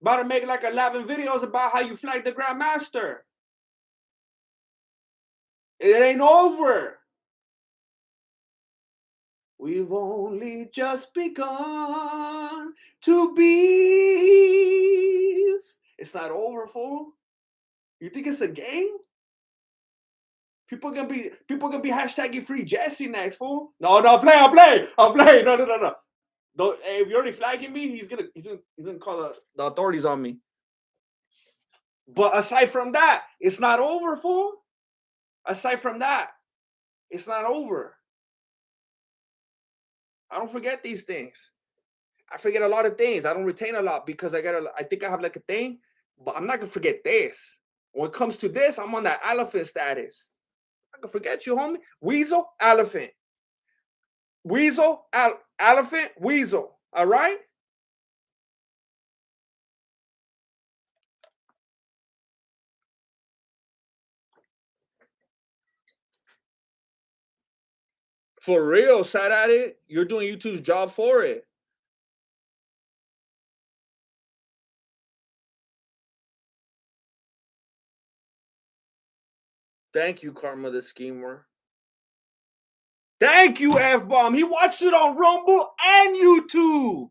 About to make like 11 videos about how you flagged the Grandmaster. It ain't over. We've only just begun to beef. It's not over, fool. You think it's a game? People gonna be hashtagging free Jesse next, fool. No, I'll play. No. Don't, hey, if you're already flagging me, he's gonna call the authorities on me. But aside from that, it's not over, fool. Aside from that, it's not over. I don't forget these things. I forget a lot of things. I don't retain a lot because I think I have like a thing, but I'm not gonna forget this. When it comes to this, I'm on that elephant status. I can forget you, homie. Weasel, elephant. Weasel, elephant, weasel. All right? For real, sad at it. You're doing YouTube's job for it. Thank you, Karma the Schemer. Thank you, F-Bomb. He watched it on Rumble and YouTube.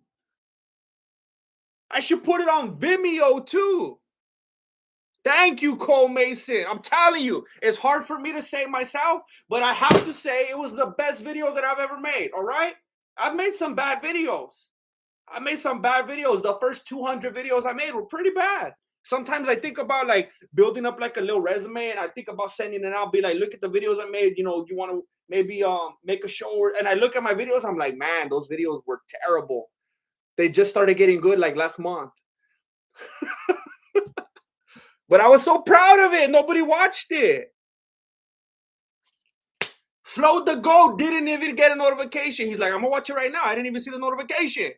I should put it on Vimeo too. Thank you, Cole Mason. I'm telling you, it's hard for me to say myself, but I have to say it was the best video that I've ever made, all right? I've made some bad videos. The first 200 videos I made were pretty bad. Sometimes I think about like building up like a little resume, and I think about sending it out, be like, look at the videos I made. You know, you want to maybe make a show, and I look at my videos, I'm like, man, those videos were terrible. They just started getting good like last month. But I was so proud of it. Nobody watched it. Float the Goat didn't even get a notification. He's like, I'm gonna watch it right now. I didn't even see the notification.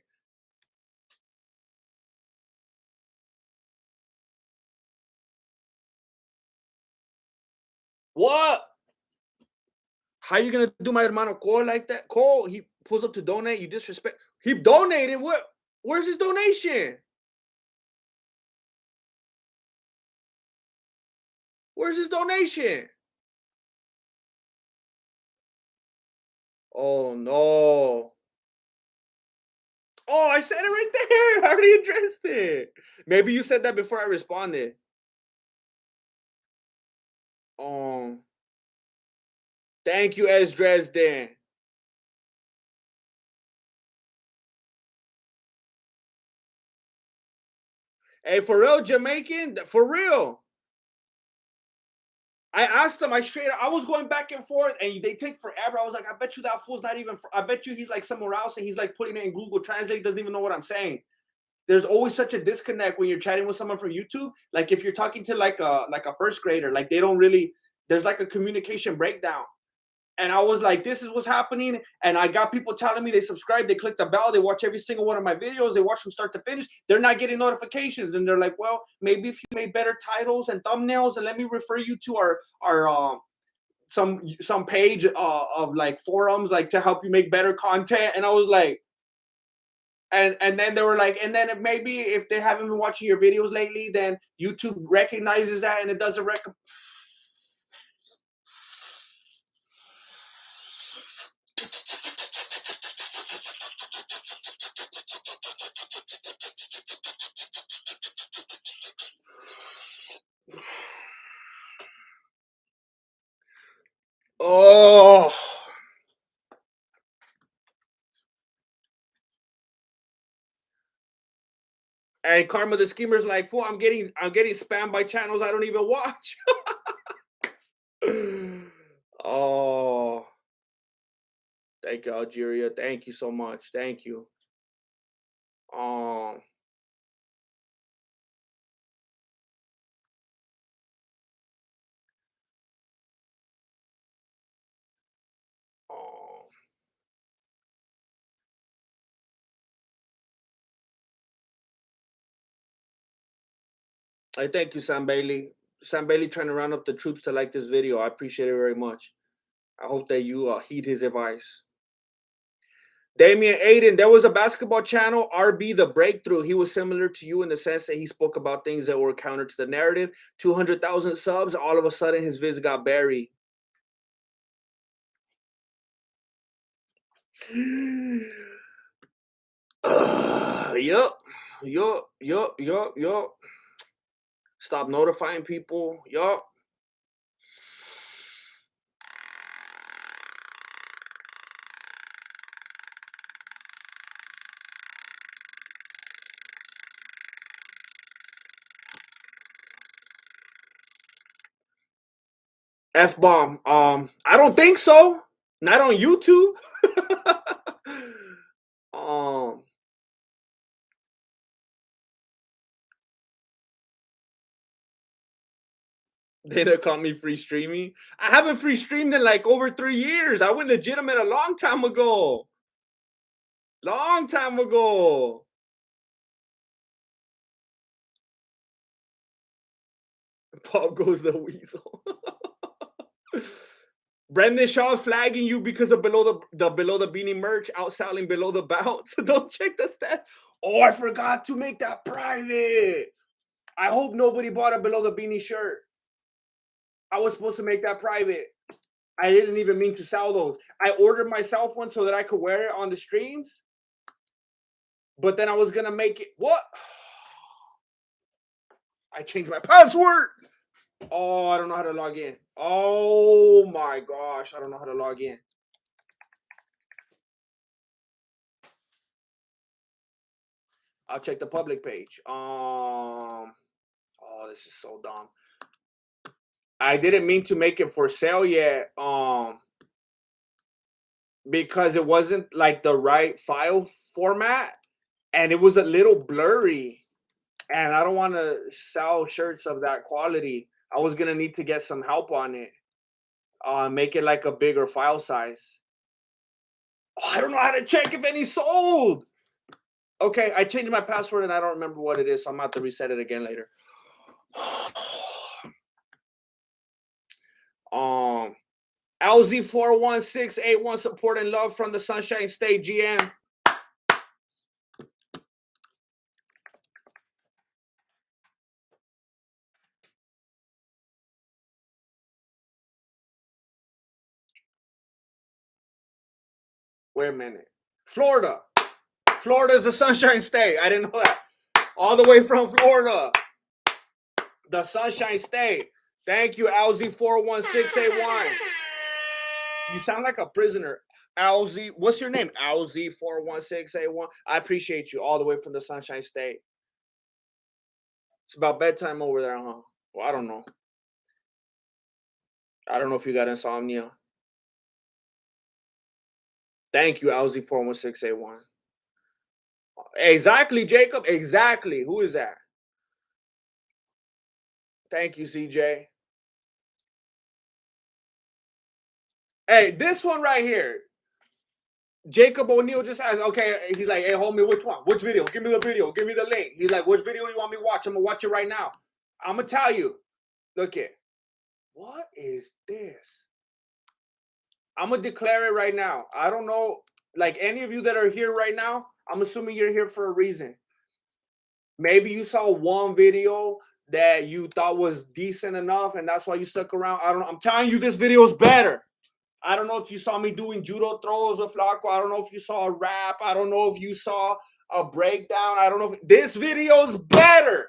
What? How you gonna do my hermano Cole like that? Cole, he pulls up to donate. You disrespect. He donated. What? Where's his donation? Where's his donation? Oh no. Oh, I said it right there. I already addressed it. Maybe you said that before I responded. Thank you, S. Dresden. Hey, for real, Jamaican? For real. I asked him, I was going back and forth, and they take forever. I was like, I bet you that fool's not even, I bet you he's like somewhere else, and he's like putting it in Google Translate, doesn't even know what I'm saying. There's always such a disconnect when you're chatting with someone from YouTube. Like if you're talking to like a first grader, like they don't really, there's like a communication breakdown. And I was like, this is what's happening. And I got people telling me they subscribe, they click the bell, they watch every single one of my videos, they watch from start to finish. They're not getting notifications. And they're like, well, maybe if you made better titles and thumbnails, and let me refer you to our some page of like forums, like to help you make better content. And I was like, and then they were like, and then maybe if they haven't been watching your videos lately, then YouTube recognizes that and it doesn't Oh. And Karma the Schemer's like, fool, I'm getting spammed by channels I don't even watch. Oh. Thank you, Algeria. Thank you so much. Thank you. Um, um, I thank you, Sam Bailey. Sam Bailey trying to round up the troops to like this video. I appreciate it very much. I hope that you heed his advice. Damian Aiden, there was a basketball channel, RB The Breakthrough. He was similar to you in the sense that he spoke about things that were counter to the narrative. 200,000 subs, all of a sudden his vids got buried. Yup. Yup. Stop notifying people. Yup. F bomb. I don't think so. Not on YouTube. um, they call me free streaming. I haven't free streamed in like over 3 years. I went legitimate a long time ago. Long time ago. Paul goes the weasel. Brendan Shaw flagging you because of below the beanie merch outselling below the bounce. Don't check the stats. Oh, I forgot to make that private. I hope nobody bought a below the beanie shirt. I was supposed to make that private. I didn't even mean to sell those. I ordered myself one so that I could wear it on the streams. But then I was gonna make it. What? I changed my password. Oh, I don't know how to log in. Oh my gosh, I don't know how to log in. I'll check the public page. Oh, this is so dumb. I didn't mean to make it for sale yet. Because it wasn't like the right file format and it was a little blurry. And I don't want to sell shirts of that quality. I was gonna need to get some help on it. Make it like a bigger file size. Oh, I don't know how to check if any sold. Okay, I changed my password and I don't remember what it is, so I'm about to reset it again later. LZ41681 support and love from the Sunshine State GM. Wait a minute. Florida. Florida is the Sunshine State. I didn't know that. All the way from Florida. The Sunshine State. Thank you, LZ41681. You sound like a prisoner. LZ, what's your name? LZ41681. I appreciate you all the way from the Sunshine State. It's about bedtime over there, huh? Well, I don't know. I don't know if you got insomnia. Thank you, LZ41681. Exactly, Jacob. Exactly. Who is that? Thank you, CJ. Hey, this one right here. Jacob O'Neill just asked, okay, he's like, hey, homie, which one? Which video? Give me the video. Give me the link. He's like, which video do you want me to watch? I'm going to watch it right now. I'm going to tell you. Look it. What is this? I'm going to declare it right now. I don't know. Like any of you that are here right now, I'm assuming you're here for a reason. Maybe you saw one video that you thought was decent enough and that's why you stuck around. I don't know. I'm telling you, this video is better. I don't know if you saw me doing judo throws with Flaco. I don't know if you saw a rap. I don't know if you saw a breakdown. I don't know if this video is better.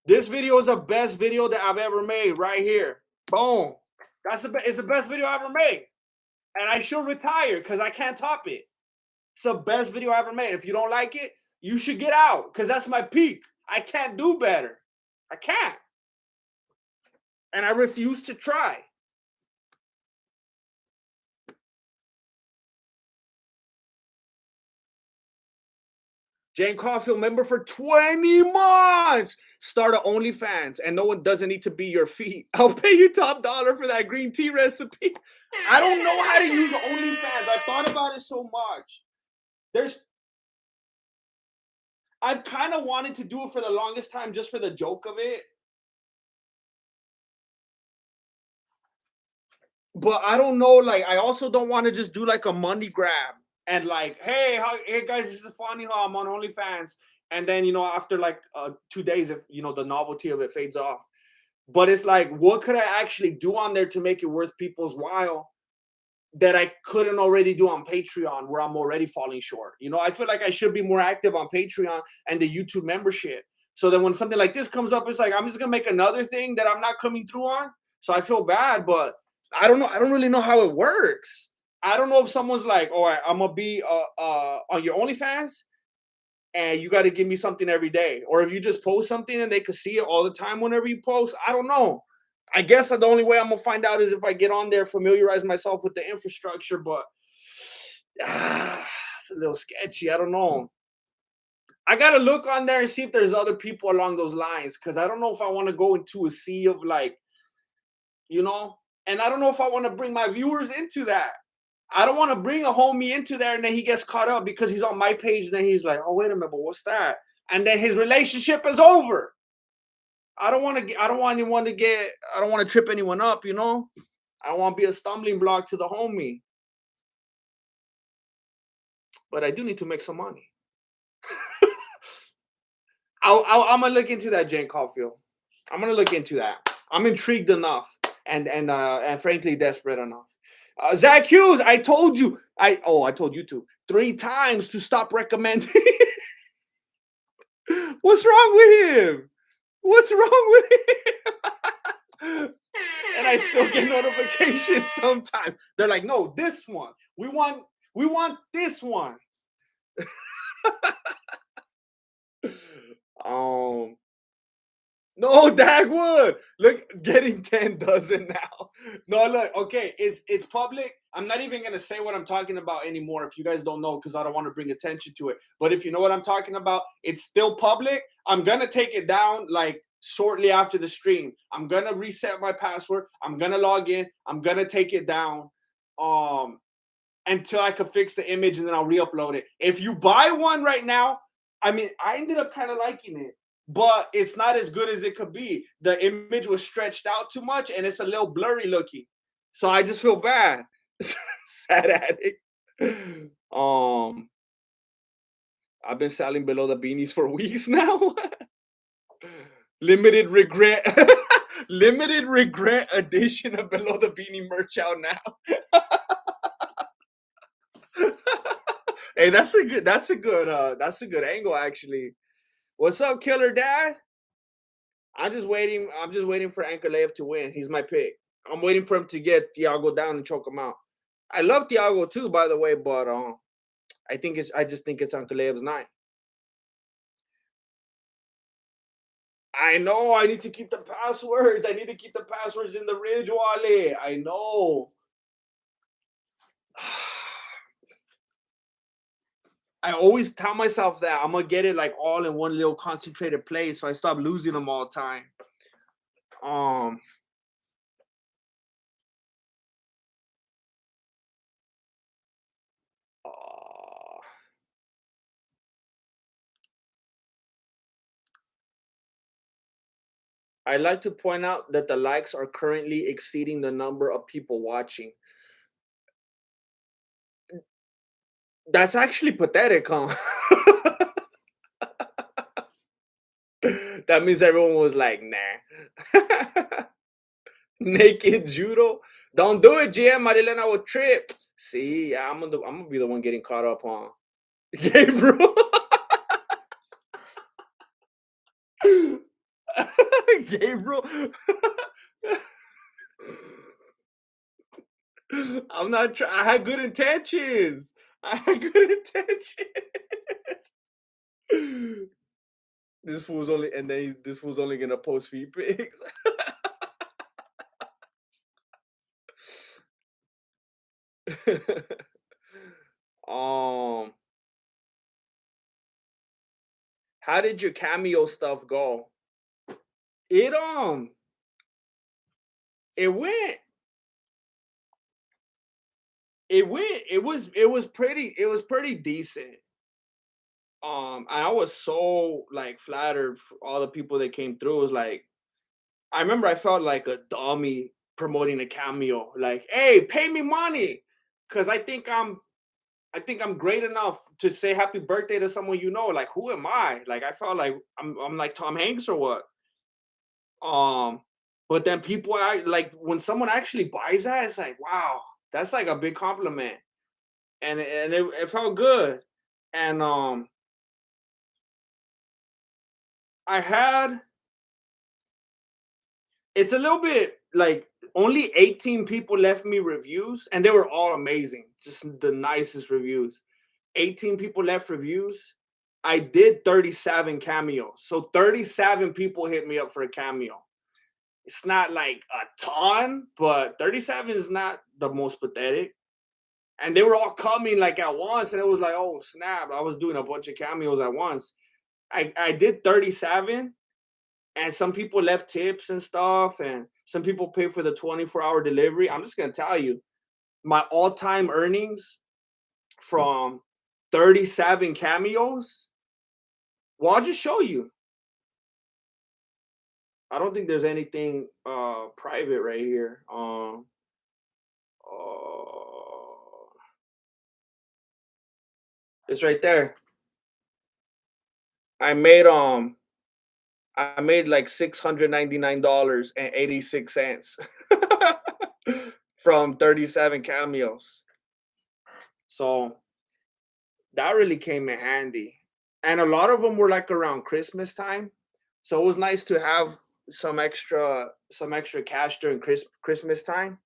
This video is the best video that I've ever made right here. Boom. It's the best video I ever made. And I should retire because I can't top it. It's the best video I ever made. If you don't like it, you should get out because that's my peak. I can't do better. I can't. And I refuse to try. Jane Caulfield, member for 20 months. Start a OnlyFans, and no one doesn't need to be your feet. I'll pay you top dollar for that green tea recipe. I don't know how to use OnlyFans. I've thought about it so much. There's, I've kind of wanted to do it for the longest time just for the joke of it. But I don't know, like, I also don't want to just do like a money grab and like, hey, hey guys, this is funny how I'm on OnlyFans. And then, after like 2 days, if, the novelty of it fades off. But it's like, what could I actually do on there to make it worth people's while that I couldn't already do on Patreon where I'm already falling short? I feel like I should be more active on Patreon and the YouTube membership. So that when something like this comes up, it's like, I'm just going to make another thing that I'm not coming through on. So I feel bad, but I don't know. I don't really know how it works. I don't know if someone's like, all right, I'm going to be on your OnlyFans and you got to give me something every day. Or if you just post something and they could see it all the time whenever you post. I don't know. I guess the only way I'm going to find out is if I get on there, familiarize myself with the infrastructure. But it's a little sketchy. I don't know. I got to look on there and see if there's other people along those lines. Because I don't know if I want to go into a sea of like, and I don't know if I want to bring my viewers into that. I don't want to bring a homie into there and then he gets caught up because he's on my page and then he's like, oh, wait a minute, but what's that? And then his relationship is over. I don't want to trip anyone up, I don't want to be a stumbling block to the homie. But I do need to make some money. I'm going to look into that, Jane Caulfield. I'm going to look into that. I'm intrigued enough and frankly desperate enough. Zach Hughes, I told you. I told you to 3 times to stop recommending. What's wrong with him? What's wrong with him? And I still get notifications sometimes. They're like, no, this one. We want this one. um No, Dagwood. Look, getting 10 dozen now. No, look, okay, it's public. I'm not even gonna say what I'm talking about anymore if you guys don't know, because I don't want to bring attention to it. But if you know what I'm talking about, it's still public. I'm gonna take it down like shortly after the stream. I'm gonna reset my password. I'm gonna log in. I'm gonna take it down. Until I can fix the image and then I'll re-upload it. If you buy one right now, I mean, I ended up kind of liking it, but it's not as good as it could be. The image was stretched out too much and it's a little blurry looking. So I just feel bad. Sad addict. I've been selling below the beanies for weeks now. Limited regret. Limited regret edition of below the beanie merch out now. Hey, that's a good angle actually. What's up, Killer Dad? I'm just waiting for Ankalaev to win. He's my pick. I'm waiting for him to get Thiago down and choke him out. I love Thiago too, by the way, but I just think it's Ankalaev's night. I know I need to keep the passwords. I need to keep the passwords in the Ridge wallet. I know. I always tell myself that I'm gonna get it like all in one little concentrated place, so I stop losing them all the time. Um, uh, I like to point out that the likes are currently exceeding the number of people watching. That's actually pathetic, huh? That means everyone was like, nah. Naked judo. Don't do it, GM. Marilena will trip. See, I'm gonna be the one getting caught up on. Gabriel. Gabriel. I'm not trying. I had good intentions. I had good intentions. This fool's only gonna post feet pics. um How did your cameo stuff go? It it went it was pretty decent. And I was so like flattered for all the people that came through. It was like I remember I felt like a dummy promoting a cameo. Like, hey, pay me money, because I think I'm great enough to say happy birthday to someone you know. Like, who am I? Like, I felt like I'm like Tom Hanks or what? Um, but then people like when someone actually buys that, it's like, wow, that's like a big compliment, and it felt good. And I had it's a little bit like only 18 people left me reviews, and they were all amazing, just the nicest reviews. 18 people left reviews. I did 37 cameos. So 37 people hit me up for a cameo. It's not like a ton, but 37 is not the most pathetic. And they were all coming like at once, and it was like, oh snap! I was doing a bunch of cameos at once. I did 37, and some people left tips and stuff, and some people paid for the 24-hour delivery. I'm just gonna tell you, my all-time earnings from 37 cameos. Well, I'll just show you. I don't think there's anything private right here. Uh, it's right there. I made I made like $699.86 from 37 cameos. So that really came in handy. And a lot of them were like around Christmas time. So it was nice to have some extra cash during Christmas time.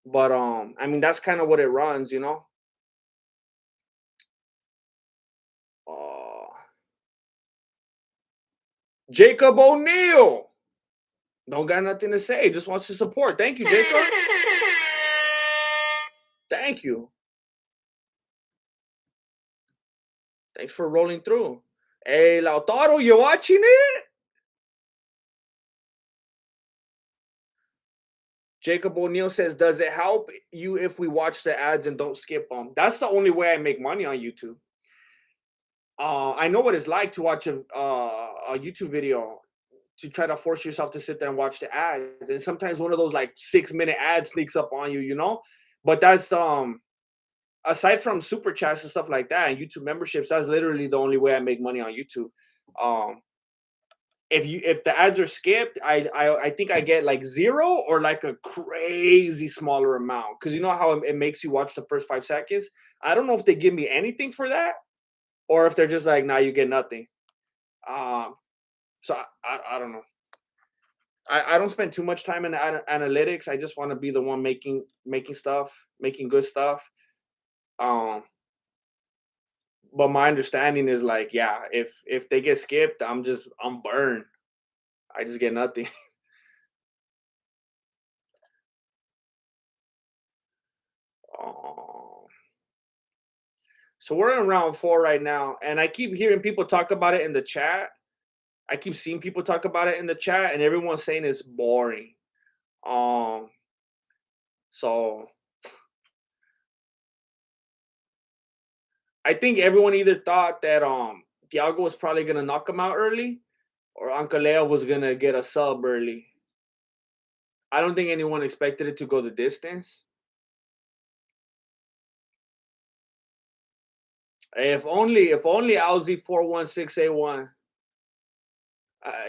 But I mean that's kind of what it runs. Uh Jacob O'Neal. Don't got nothing to say. Just wants to support. Thank you, Jacob. Thank you. Thanks for rolling through. Hey, Lautaro, you watching it? Jacob O'Neal says, "Does it help you if we watch the ads and don't skip them?" That's the only way I make money on YouTube. I know what it's like to watch a YouTube video to try to force yourself to sit there and watch the ads, and sometimes one of those like 6 minute ads sneaks up on you. But that's aside from super chats and stuff like that and YouTube memberships, that's literally the only way I make money on YouTube. Um, if the ads are skipped, I think I get like zero or like a crazy smaller amount, because you know how it makes you watch the first 5 seconds. I don't know if they give me anything for that or if they're just like, nah, you get nothing. Um, so I don't know. I don't spend too much time in analytics. I just want to be the one making stuff, making good stuff. Um, but my understanding is like, yeah, if they get skipped, I'm burned. I just get nothing. Um, so we're in round four right now, and I keep hearing people talk about it in the chat. I keep seeing people talk about it in the chat, and everyone's saying it's boring. Um, so I think everyone either thought that Thiago was probably gonna knock him out early, or Ankalaev was gonna get a sub early. I don't think anyone expected it to go the distance. If only Alzi 41681.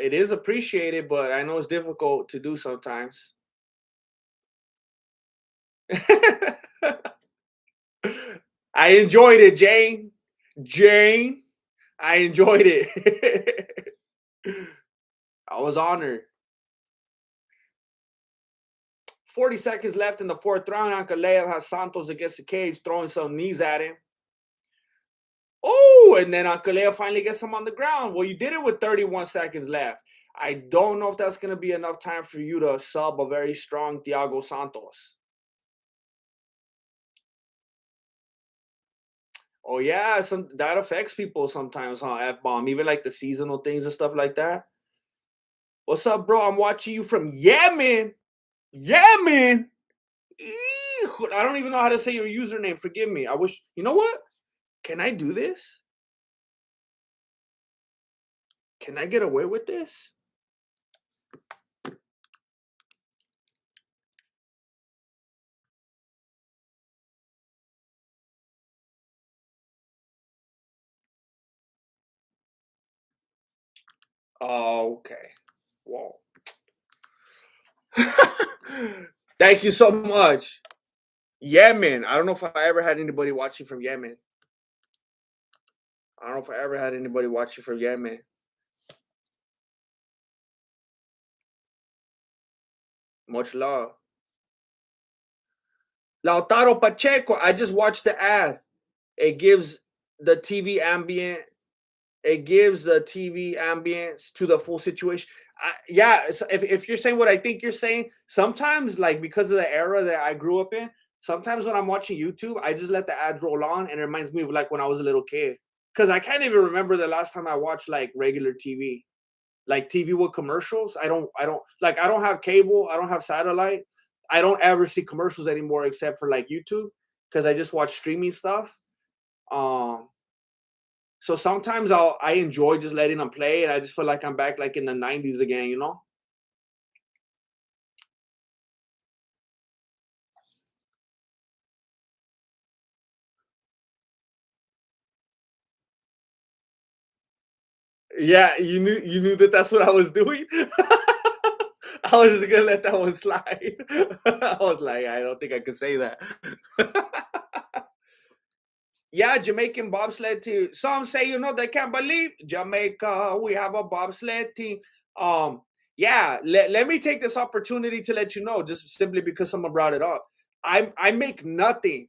It is appreciated, but I know it's difficult to do sometimes. I enjoyed it, Jane. Jane, I enjoyed it. I was honored. 40 seconds left in the fourth round. Ankalaev has Santos against the cage, throwing some knees at him. Oh, and then Ankalaev finally gets him on the ground. Well, you did it with 31 seconds left. I don't know if that's going to be enough time for you to sub a very strong Thiago Santos. Oh yeah, some that affects people sometimes, huh? F-bomb, even like the seasonal things and stuff like that. What's up, bro? I'm watching you from Yemen. Yemen. I don't even know how to say your username. Forgive me. I wish. You know what? Can I do this? Can I get away with this? Okay. Whoa. Thank you so much. Yemen. I don't know if I ever had anybody watching from Yemen. I don't know if I ever had anybody watching from Yemen. Much love. Lautaro Pacheco. I just watched the ad. It gives the TV ambient. It gives the TV ambience to the full situation. Yeah, if you're saying what I think you're saying, sometimes like because of the era that I grew up in, sometimes when I'm watching YouTube, I just let the ads roll on, and it reminds me of like when I was a little kid. Because I can't even remember the last time I watched like regular TV, like TV with commercials. I don't have cable. I don't have satellite. I don't ever see commercials anymore except for like YouTube because I just watch streaming stuff. Um, so sometimes I enjoy just letting them play, and I just feel like I'm back like in the '90s again, you know? Yeah, you knew that that's what I was doing. I was just gonna let that one slide. I was like, I don't think I could say that. Yeah, Jamaican bobsled team. Some say, they can't believe Jamaica. We have a bobsled team. Um, yeah, let me take this opportunity to let you know, just simply because someone brought it up. I make nothing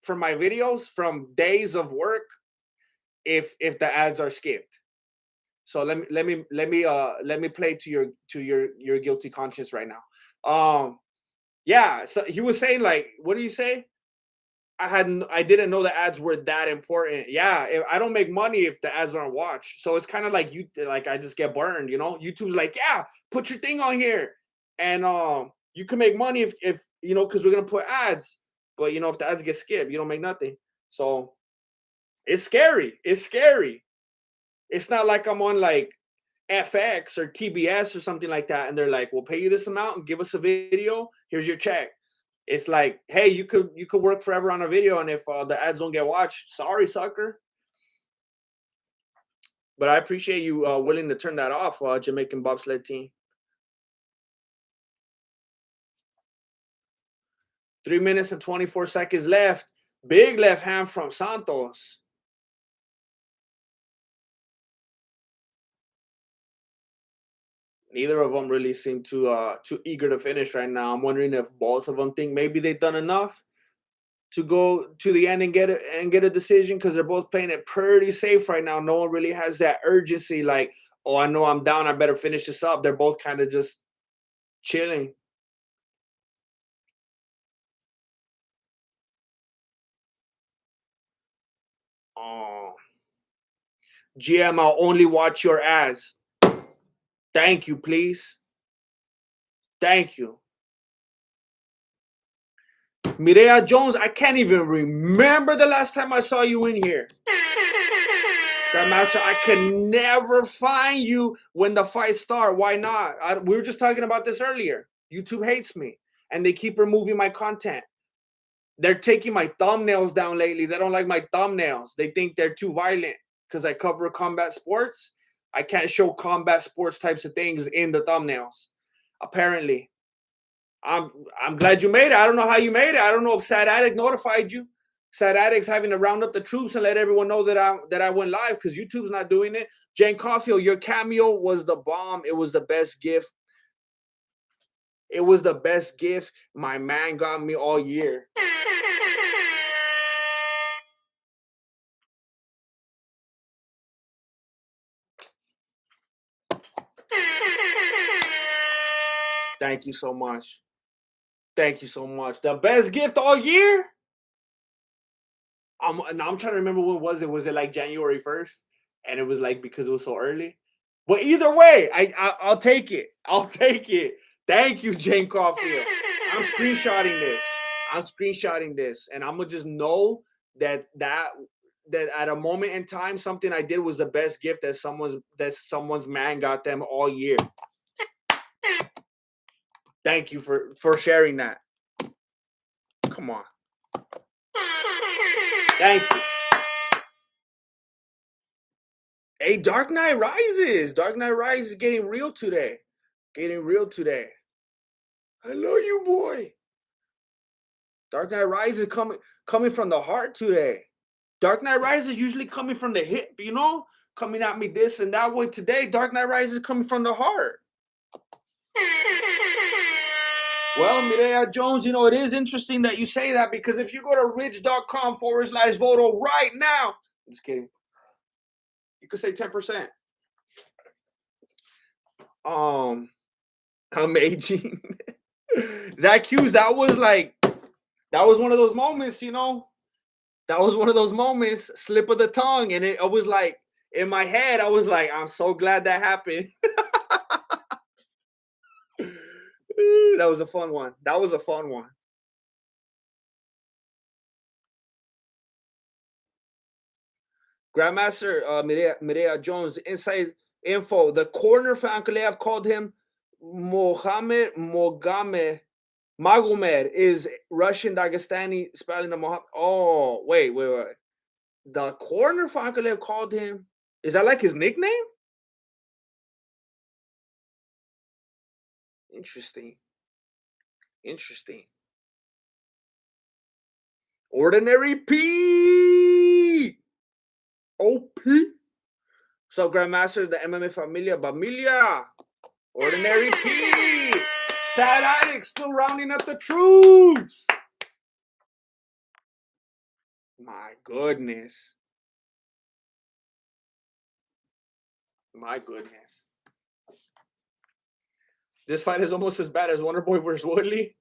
from my videos from days of work if the ads are skipped. So let me play to your guilty conscience right now. Yeah, so he was saying like, what do you say? I didn't know the ads were that important. Yeah, I don't make money if the ads aren't watched. So it's kind of like like I just get burned, YouTube's like, yeah, put your thing on here, and you can make money if because we're gonna put ads. But if the ads get skipped, you don't make nothing. So it's scary. It's scary. It's not like I'm on like FX or TBS or something like that, and they're like, "We'll pay you this amount and give us a video. Here's your check." It's like, hey, you could work forever on a video, and if the ads don't get watched, sorry, sucker. But I appreciate you willing to turn that off, Jamaican bobsled team. 3 minutes and 24 seconds left. Big left hand from Santos. Neither of them really seem too eager to finish right now. I'm wondering if both of them think maybe they've done enough to go to the end and get a decision, because they're both playing it pretty safe right now. No one really has that urgency, like, oh, I know I'm down, I better finish this up. They're both kind of just chilling. Oh, GM, I'll only watch your ass. Thank you, please. Thank you. Mireya Jones, I can't even remember the last time I saw you in here. Grandmaster, I can never find you when the fights start. Why not? We were just talking about this earlier. YouTube hates me, and they keep removing my content. They're taking my thumbnails down lately. They don't like my thumbnails. They think they're too violent because I cover combat sports. I can't show combat sports types of things in the thumbnails. Apparently, I'm glad you made it. I don't know how you made it. I don't know if Sad Addict notified you. Sad Addict's having to round up the troops and let everyone know that I went live, because YouTube's not doing it. Jane Caulfield, your cameo was the bomb. It was the best gift. It was the best gift my man got me all year. Thank you so much. Thank you so much. The best gift all year? Now I'm trying to remember when was it. Was it like January 1st? And it was like because it was so early. But either way, I'll take it. I'll take it. Thank you, Jane Caulfield. I'm screenshotting this. I'm screenshotting this, and I'm gonna just know that at a moment in time, something I did was the best gift that someone's man got them all year. Thank you for sharing that. Come on. Thank you. Hey, Dark Knight Rises. Dark Knight Rises is getting real today. Getting real today. I love you, boy. Dark Knight Rises coming from the heart today. Dark Knight Rises usually coming from the hip, you know, coming at me this and that way. Today, Dark Knight Rises coming from the heart. Well, Mireya Jones, you know, it is interesting that you say that because if you go to rich.com/voto right now, I'm just kidding. You could say 10%. I'm aging. Zach Hughes, that was one of those moments, you know. That was one of those moments, slip of the tongue, and it was like in my head, I was like, I'm so glad that happened. That was a fun one. That was a fun one. Grandmaster Mireya Jones, inside info. The corner for Ankalaev called him Magomed is Russian Dagestani spelling the Mohammed. Oh, wait. The corner for Ankalaev called him. Is that like his nickname? Interesting. Interesting. Ordinary P. OP. So Grandmaster, the MMA Familia. Ordinary P. Sad Addict still rounding up the troops. My goodness. My goodness. This fight is almost as bad as Wonderboy versus Woodley.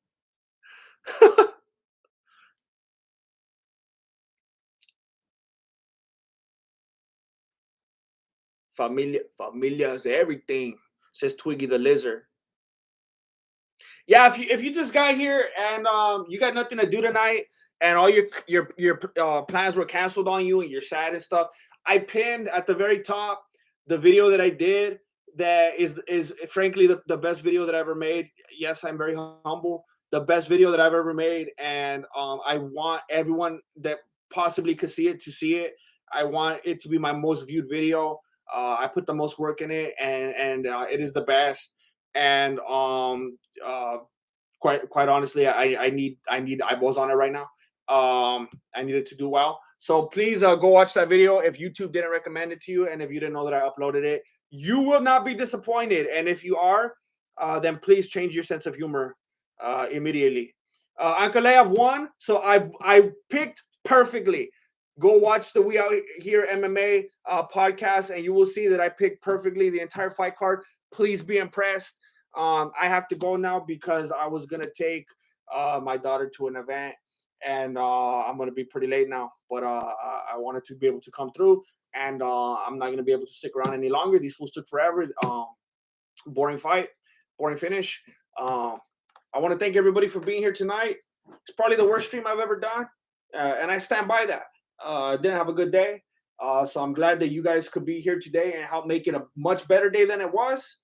Familia is everything, says Twiggy the Lizard. Yeah, if you just got here and you got nothing to do tonight and all your plans were canceled on you and you're sad and stuff, I pinned at the very top the video that I did that is frankly the best video that I ever made. Yes, I'm very humble. The best video that I've ever made, and I want everyone that possibly could see it to see it. I want it to be my most viewed video. I put the most work in it, and it is the best. And quite honestly, I need eyeballs on it right now. I need it to do well. So please go watch that video. If YouTube didn't recommend it to you, and if you didn't know that I uploaded it, you will not be disappointed. And if you are, then please change your sense of humor immediately. Ankalaev won, so I picked perfectly. Go watch the We Out Here MMA podcast, and you will see that I picked perfectly the entire fight card. Please be impressed. I have to go now because I was gonna take my daughter to an event, and I'm gonna be pretty late now. But I wanted to be able to come through, and I'm not gonna be able to stick around any longer. These fools took forever. Boring fight, boring finish. I want to thank everybody for being here tonight. It's probably the worst stream I've ever done, and I stand by that. Didn't have a good day, so I'm glad that you guys could be here today and help make it a much better day than it was.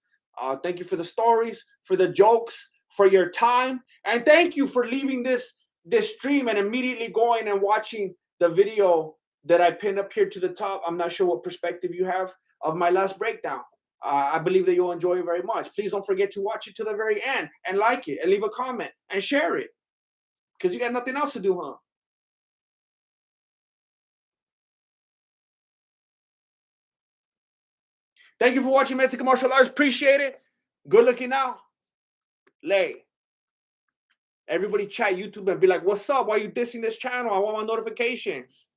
Thank you for the stories, for the jokes, for your time, and thank you for leaving this stream and immediately going and watching the video that I pinned up here to the top. I'm not sure what perspective you have of my last breakdown. I believe that you'll enjoy it very much. Please don't forget to watch it to the very end and like it and leave a comment and share it because you got nothing else to do, huh? Thank you for watching Mexican Martial Arts. Appreciate it. Good looking out. Lay. Everybody chat YouTube and be like, what's up? Why are you dissing this channel? I want my notifications.